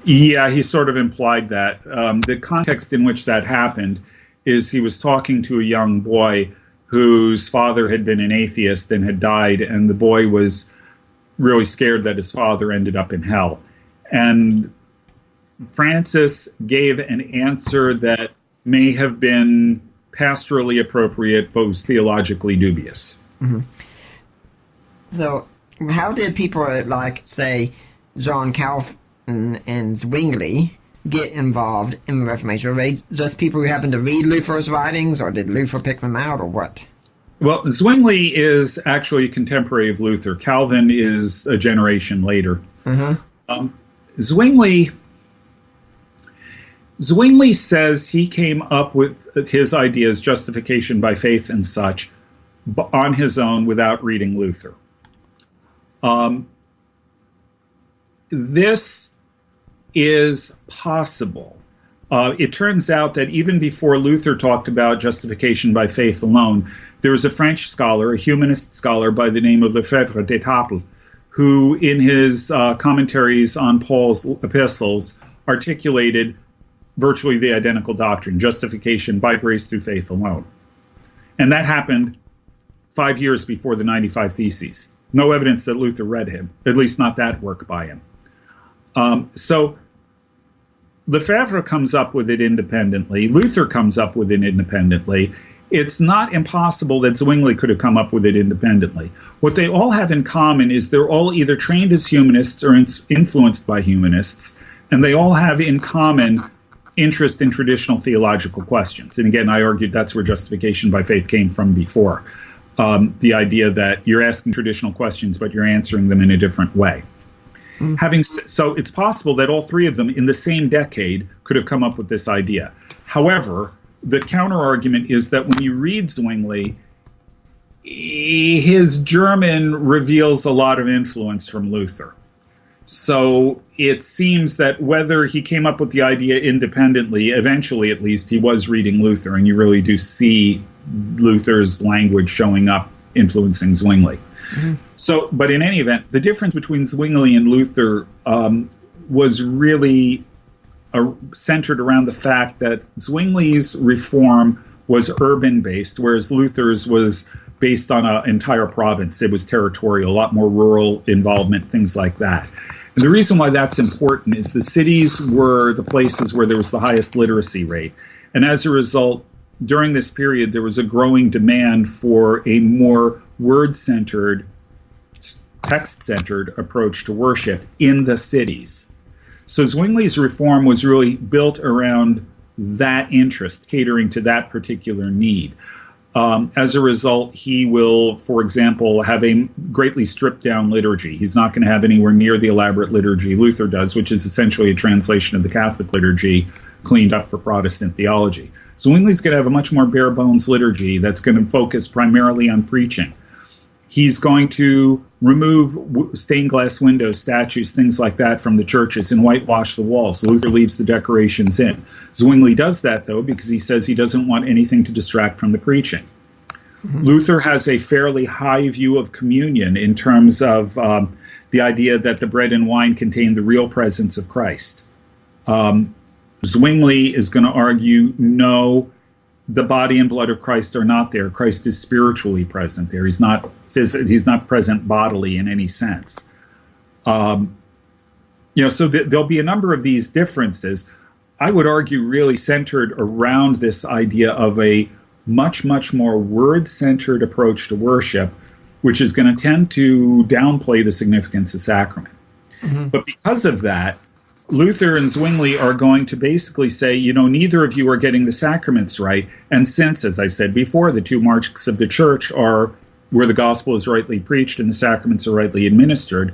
Yeah, he sort of implied that. The context in which that happened is he was talking to a young boy whose father had been an atheist and had died, and the boy was really scared that his father ended up in hell. And Francis gave an answer that may have been pastorally appropriate, but was theologically dubious. So how did people like, say, John Calvin and Zwingli get involved in the Reformation? Were they just people who happened to read Luther's writings, or did Luther pick them out, or what? Well, Zwingli is actually a contemporary of Luther. Calvin is a generation later. Zwingli says he came up with his ideas, justification by faith and such, on his own without reading Luther. This is possible. It turns out that even before Luther talked about justification by faith alone, there was a French scholar, a humanist scholar by the name of Lefebvre d'Etaples, who in his commentaries on Paul's epistles articulated virtually the identical doctrine, justification by grace through faith alone. And that happened 5 years before the 95 Theses. No evidence that Luther read him, at least not that work by him. So Lefebvre comes up with it independently. Luther comes up with it independently. It's not impossible that Zwingli could have come up with it independently. What they all have in common is they're all either trained as humanists or influenced by humanists, and they all have in common interest in traditional theological questions. And again, I argued that's where justification by faith came from before. the idea that you're asking traditional questions, but you're answering them in a different way. So it's possible that all three of them in the same decade could have come up with this idea. However, the counter-argument is that when you read Zwingli, his German reveals a lot of influence from Luther. So it seems that whether he came up with the idea independently, eventually at least, he was reading Luther, and you really do see Luther's language showing up, influencing Zwingli. So, but in any event, the difference between Zwingli and Luther was really centered around the fact that Zwingli's reform was urban-based, whereas Luther's was based on an entire province. It was territorial, a lot more rural involvement, things like that. And the reason why that's important is the cities were the places where there was the highest literacy rate. And as a result, during this period, there was a growing demand for a more word-centered, text-centered approach to worship in the cities. So Zwingli's reform was really built around that interest, catering to that particular need. As a result, he will, for example, have a greatly stripped-down liturgy. He's not going to have anywhere near the elaborate liturgy Luther does, which is essentially a translation of the Catholic liturgy cleaned up for Protestant theology. Zwingli's going to have a much more bare-bones liturgy that's going to focus primarily on preaching. He's going to remove stained glass windows, statues, things like that from the churches and whitewash the walls. Luther leaves the decorations in. Zwingli does that, though, because he says he doesn't want anything to distract from the preaching. Luther has a fairly high view of communion in terms of the idea that the bread and wine contain the real presence of Christ. Zwingli is going to argue, no, the body and blood of Christ are not there. Christ is spiritually present there. He's not present bodily in any sense. So there'll be a number of these differences. I would argue really centered around this idea of a much, much more word-centered approach to worship, which is going to tend to downplay the significance of sacrament. But because of that, Luther and Zwingli are going to basically say, neither of you are getting the sacraments right. And since, as I said before, the two marks of the church are where the gospel is rightly preached and the sacraments are rightly administered,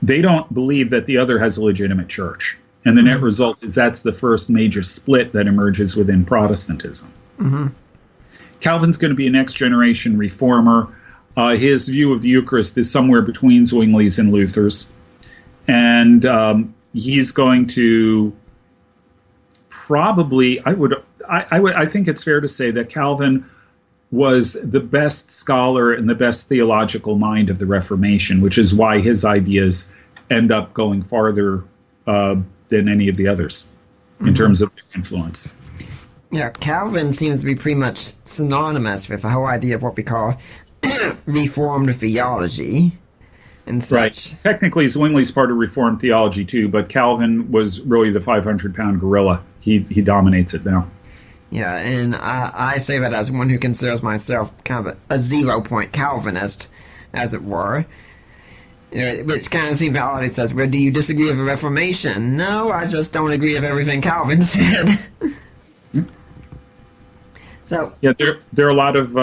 they don't believe that the other has a legitimate church. And the net result is that's the first major split that emerges within Protestantism. Calvin's going to be a next-generation reformer. His view of the Eucharist is somewhere between Zwingli's and Luther's. And he's going to probably, I think it's fair to say that Calvin was the best scholar and the best theological mind of the Reformation, which is why his ideas end up going farther than any of the others in terms of their influence. Yeah, Calvin seems to be pretty much synonymous with the whole idea of what we call Reformed theology. And such. Right. Technically, Zwingli's part of Reformed theology, too, but Calvin was really the 500-pound gorilla. He dominates it now. Yeah, and I say that as one who considers myself kind of a 0-point Calvinist, as it were. Which kind of seems how he says, well, do you disagree with the Reformation? No, I just don't agree with everything Calvin said. So yeah, there are a lot of...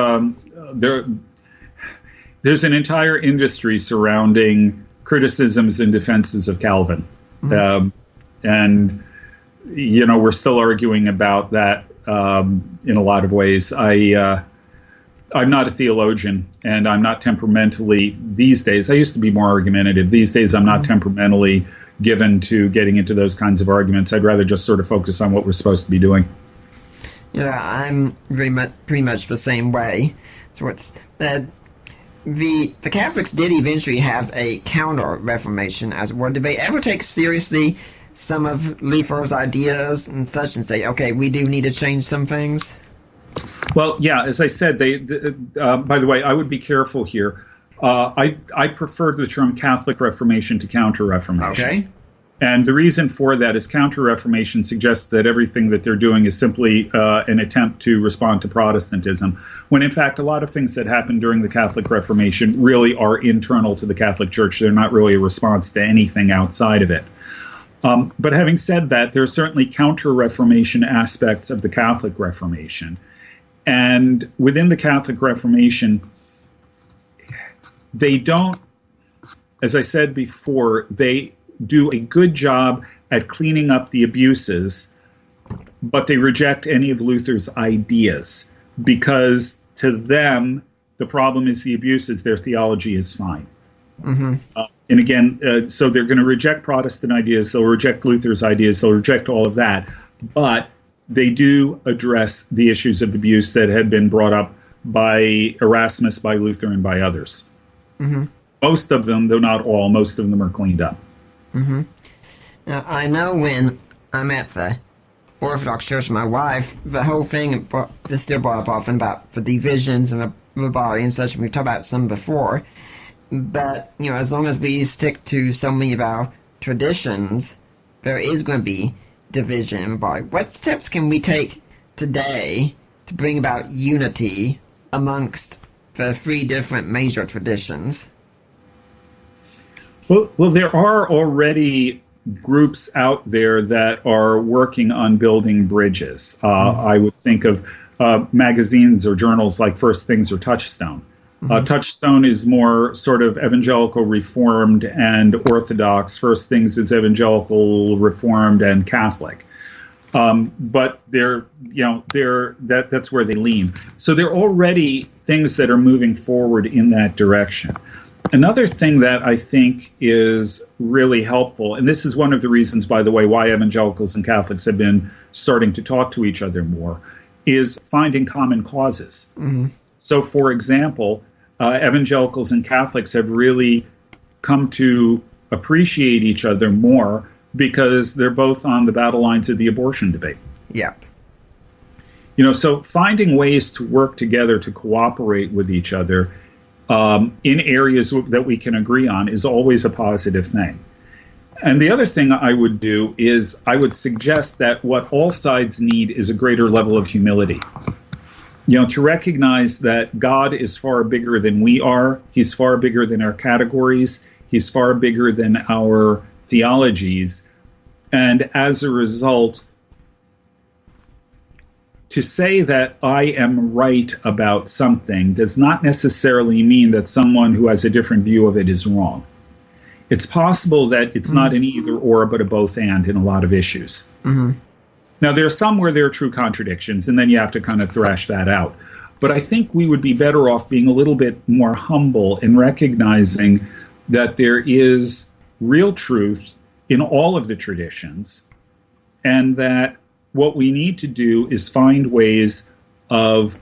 There's an entire industry surrounding criticisms and defenses of Calvin. And, we're still arguing about that in a lot of ways. I'm not a theologian, and I'm not temperamentally, these days, I used to be more argumentative. These days, I'm not temperamentally given to getting into those kinds of arguments. I'd rather just sort of focus on what we're supposed to be doing. Yeah, I'm pretty much the same way. So it's that... The Catholics did eventually have a counter-reformation, as it were. Did they ever take seriously some of Luther's ideas and such and say, okay, we do need to change some things? Well, yeah, as I said, by the way, I would be careful here. I prefer the term Catholic Reformation to Counter-Reformation. Okay. And the reason for that is Counter-Reformation suggests that everything that they're doing is simply an attempt to respond to Protestantism, when in fact a lot of things that happened during the Catholic Reformation really are internal to the Catholic Church. They're not really a response to anything outside of it. But having said that, there are certainly Counter-Reformation aspects of the Catholic Reformation. And within the Catholic Reformation, they don't, as I said before, they do a good job at cleaning up the abuses, but they reject any of Luther's ideas because to them, the problem is the abuses, their theology is fine. And again, so they're going to reject Protestant ideas, they'll reject Luther's ideas, they'll reject all of that, but they do address the issues of abuse that had been brought up by Erasmus, by Luther, and by others. Most of them, though not all, most of them are cleaned up. Now, I know when I'm at the Orthodox Church with my wife, the whole thing is still brought up often about the divisions and the body and such, and we've talked about some before. But, as long as we stick to so many of our traditions, there is going to be division in the body. What steps can we take today to bring about unity amongst the three different major traditions? Well, there are already groups out there that are working on building bridges. I would think of magazines or journals like First Things or Touchstone. Touchstone is more sort of evangelical Reformed and Orthodox. First Things is evangelical Reformed and Catholic. But that's where they lean. So there are already things that are moving forward in that direction. Another thing that I think is really helpful, and this is one of the reasons, by the way, why evangelicals and Catholics have been starting to talk to each other more, is finding common causes. So, for example, evangelicals and Catholics have really come to appreciate each other more because they're both on the battle lines of the abortion debate. Yeah. So finding ways to work together, to cooperate with each other in areas that we can agree on is always a positive thing. And the other thing I would do is I would suggest that what all sides need is a greater level of humility. To recognize that God is far bigger than we are. He's far bigger than our categories. He's far bigger than our theologies. And as a result, to say that I am right about something does not necessarily mean that someone who has a different view of it is wrong. It's possible that it's not an either or, but a both and in a lot of issues. Now, there are some where there are true contradictions, and then you have to kind of thrash that out. But I think we would be better off being a little bit more humble in recognizing that there is real truth in all of the traditions, and that what we need to do is find ways of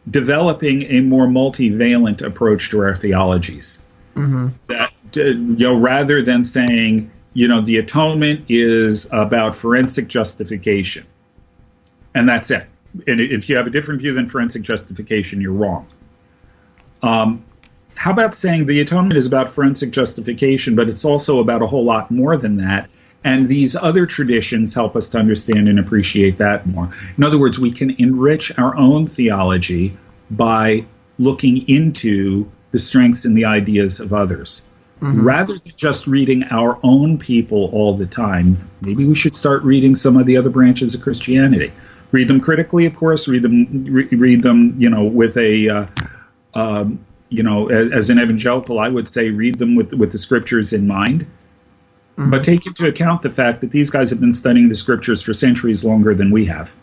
developing a more multivalent approach to our theologies. That, rather than saying, the atonement is about forensic justification, and that's it. And if you have a different view than forensic justification, you're wrong. How about saying the atonement is about forensic justification, but it's also about a whole lot more than that, and these other traditions help us to understand and appreciate that more. In other words, we can enrich our own theology by looking into the strengths and the ideas of others. Rather than just reading our own people all the time, maybe we should start reading some of the other branches of Christianity. Read them critically, of course. Read them, with a, as an evangelical, I would say read them with the scriptures in mind. But take into account the fact that these guys have been studying the scriptures for centuries longer than we have.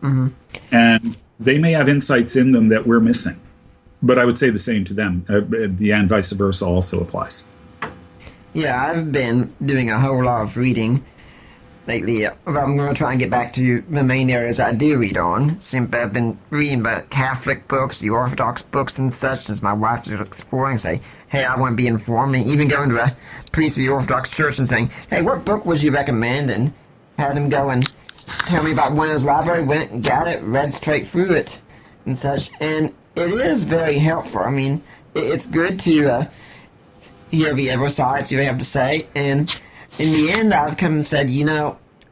And they may have insights in them that we're missing. But I would say the same to them. And vice versa also applies. Yeah, I've been doing a whole lot of reading lately. I'm going to try and get back to the main areas I do read on. I've been reading the Catholic books, the Orthodox books and such, since my wife is exploring, say, hey, I want to be informed. And even going to a priest of the Orthodox Church and saying, hey, what book would you recommend? And had him go and tell me about one in his library, went and got it, read straight through it and such. And it is very helpful. I mean, it's good to hear the other sides you have to say. And in the end, I've come and said,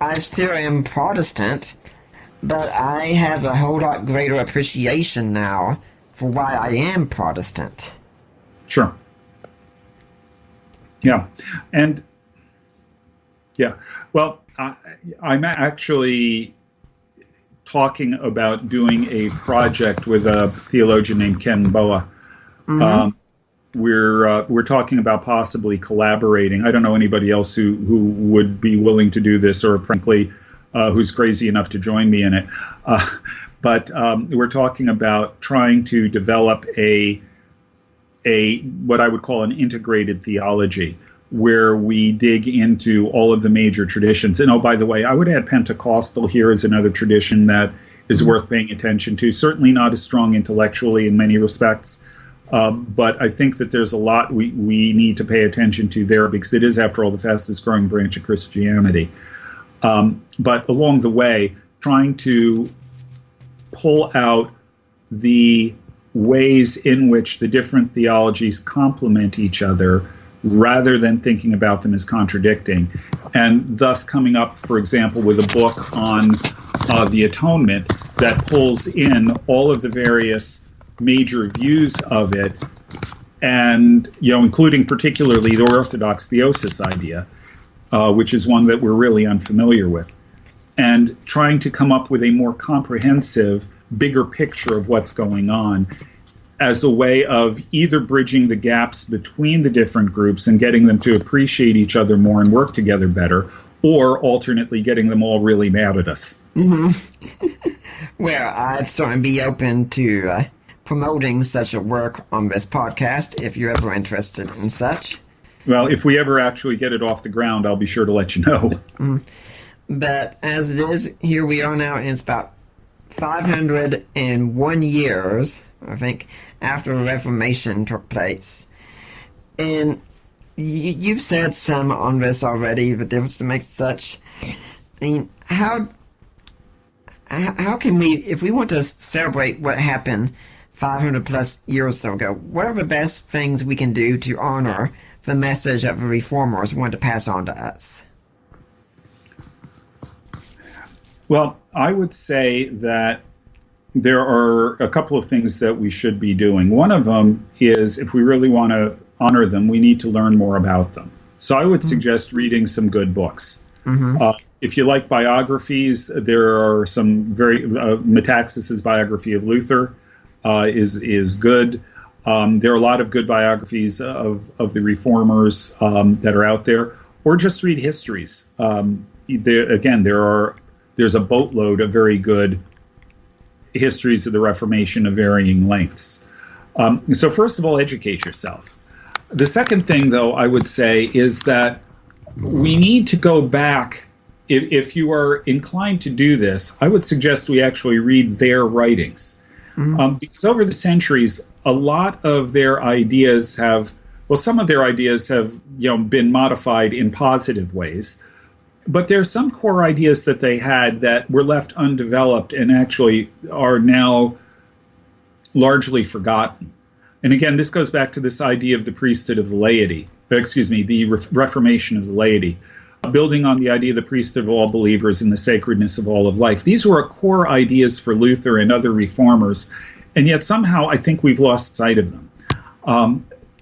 I still am Protestant, but I have a whole lot greater appreciation now for why I am Protestant. Sure. Yeah. And, well, I'm actually talking about doing a project with a theologian named Ken Boa We're talking about possibly collaborating. I don't know anybody else who would be willing to do this, or frankly, who's crazy enough to join me in it. But we're talking about trying to develop a what I would call an integrated theology, where we dig into all of the major traditions. And oh, by the way, I would add Pentecostal here as another tradition that is worth paying attention to. Certainly not as strong intellectually in many respects, but I think that there's a lot we need to pay attention to there, because it is, after all, the fastest growing branch of Christianity. But along the way, trying to pull out the ways in which the different theologies complement each other, rather than thinking about them as contradicting, and thus coming up, for example, with a book on the atonement that pulls in all of the various major views of it, and including particularly the Orthodox theosis idea, which is one that we're really unfamiliar with, and trying to come up with a more comprehensive, bigger picture of what's going on, as a way of either bridging the gaps between the different groups and getting them to appreciate each other more and work together better, or alternately getting them all really mad at us. Well, I'd certainly be open to promoting such a work on this podcast if you're ever interested in such. Well, if we ever actually get it off the ground, I'll be sure to let you know. But as it is, here we are now, and it's about 501 years, I think, after the Reformation took place. And you've said some on this already, the difference that makes such. I mean, how can we, if we want to celebrate what happened 500 plus years ago, what are the best things we can do to honor the message that the Reformers wanted to pass on to us? Well, I would say that there are a couple of things that we should be doing. One of them is, if we really want to honor them, we need to learn more about them. So I would suggest reading some good books. If you like biographies, there are some very Metaxas's biography of Luther is good. There are a lot of good biographies of the Reformers that are out there, or just read histories. There's a boatload of very good histories of the Reformation of varying lengths. So first of all, educate yourself. The second thing, though, I would say is that we need to go back. If you are inclined to do this, I would suggest we actually read their writings. Because over the centuries, a lot of their ideas some of their ideas have been modified in positive ways. But there are some core ideas that they had that were left undeveloped and actually are now largely forgotten. And again, this goes back to this idea of the priesthood of the laity, the reformation of the laity, building on the idea of the priesthood of all believers and the sacredness of all of life. These were core ideas for Luther and other reformers, and yet somehow I think we've lost sight of them.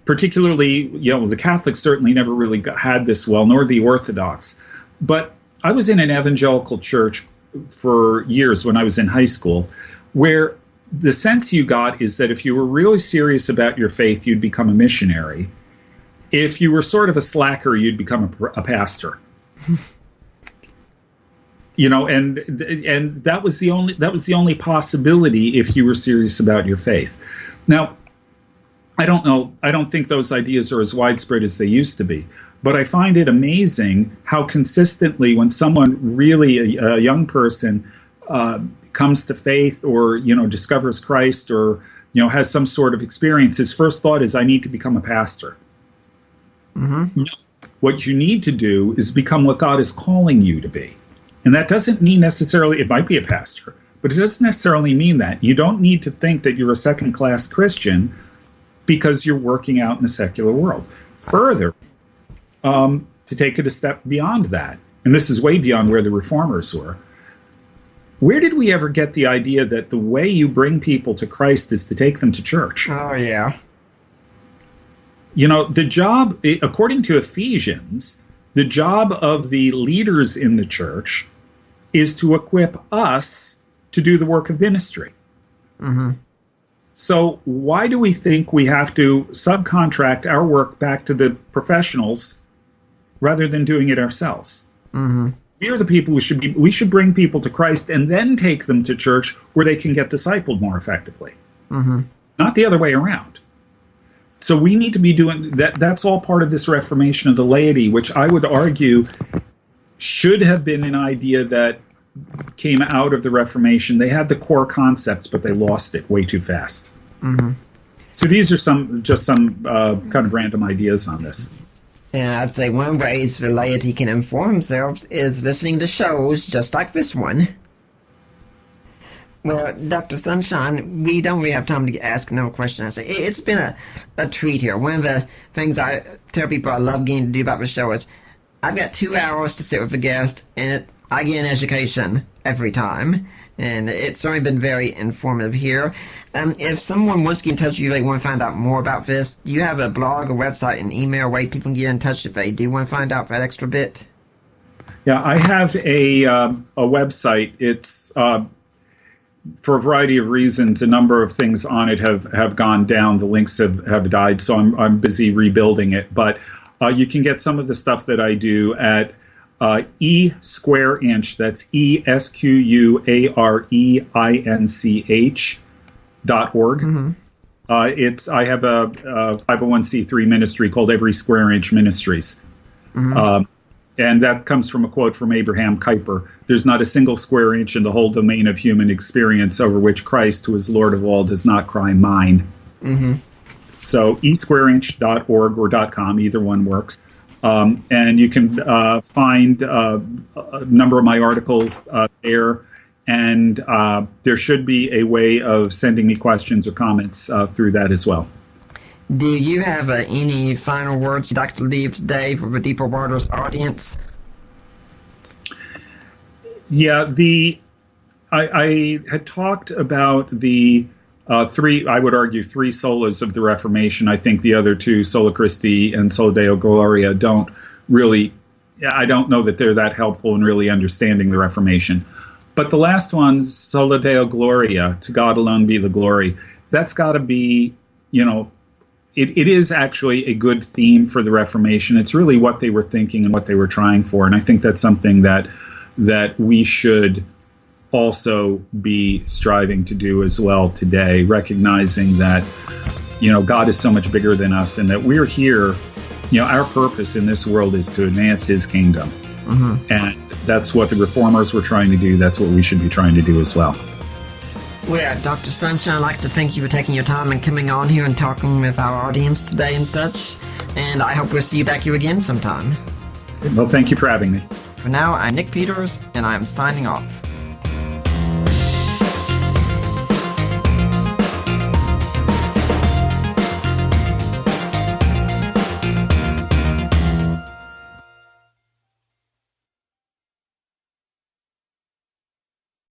Particularly, the Catholics certainly never really had this well, nor the Orthodox. But I was in an evangelical church for years when I was in high school, where the sense you got is that if you were really serious about your faith, you'd become a missionary. If you were sort of a slacker, you'd become a pastor. And that was the only possibility if you were serious about your faith. Now, I don't think those ideas are as widespread as they used to be. But I find it amazing how consistently, when someone really, a young person, comes to faith or, discovers Christ or, has some sort of experience, his first thought is, I need to become a pastor. What you need to do is become what God is calling you to be. And that doesn't mean necessarily, it might be a pastor, but it doesn't necessarily mean that. You don't need to think that you're a second-class Christian because you're working out in the secular world. Further, to take it a step beyond that, and this is way beyond where the Reformers were, where did we ever get the idea that the way you bring people to Christ is to take them to church? Oh, yeah. The job, according to Ephesians, the job of the leaders in the church is to equip us to do the work of ministry. So why do we think we have to subcontract our work back to the professionals rather than doing it ourselves? Mm-hmm. We are the people we should bring people to Christ and then take them to church where they can get discipled more effectively. Mm-hmm. Not the other way around. So we need to be doing that. That's all part of this reformation of the laity, which I would argue should have been an idea that came out of the Reformation. They had the core concepts, but they lost it way too fast. Mm-hmm. So these are some kind of random ideas on this. And I'd say one of the ways the laity can inform themselves is listening to shows just like this one. Well, Dr. Sunshine, we don't really have time to ask another question. I say it's been a treat here. One of the things I tell people I love getting to do about the show is I've got 2 hours to sit with a guest, and I get an education every time. And it's certainly been very informative here. If someone wants to get in touch with you, they want to find out more about this, do you have a blog, a website, an email way people can get in touch if they do want to find out that extra bit? Yeah, I have a website. It's for a variety of reasons, a number of things on it have gone down. The links have died, so I'm busy rebuilding it. But you can get some of the stuff that I do at eSquareInch. That's ESQUAREINCH.org. Mm-hmm. I have a 501c3 ministry called Every Square Inch Ministries. Mm-hmm. And that comes from a quote from Abraham Kuyper. There's not a single square inch in the whole domain of human experience over which Christ, who is Lord of all, does not cry mine. Mm-hmm. So eSquareInch.org or .com, either one works. And you can find a number of my articles there. And there should be a way of sending me questions or comments through that as well. Do you have any final words you'd like to leave today for the Deeper Waters audience? Yeah, I had talked about the I would argue, three solas of the Reformation. I think the other two, Sola Christi and Sola Deo Gloria, I don't know that they're that helpful in really understanding the Reformation. But the last one, Sola Deo Gloria, to God alone be the glory, that's got to be, it is actually a good theme for the Reformation. It's really what they were thinking and what they were trying for. And I think that's something that we should also be striving to do as well today, recognizing that, God is so much bigger than us and that we're here, our purpose in this world is to advance his kingdom. Mm-hmm. And that's what the reformers were trying to do. That's what we should be trying to do as well. Well, Dr. Sunshine, I'd like to thank you for taking your time and coming on here and talking with our audience today and such. And I hope we'll see you back here again sometime. Well, thank you for having me. For now, I'm Nick Peters, and I'm signing off.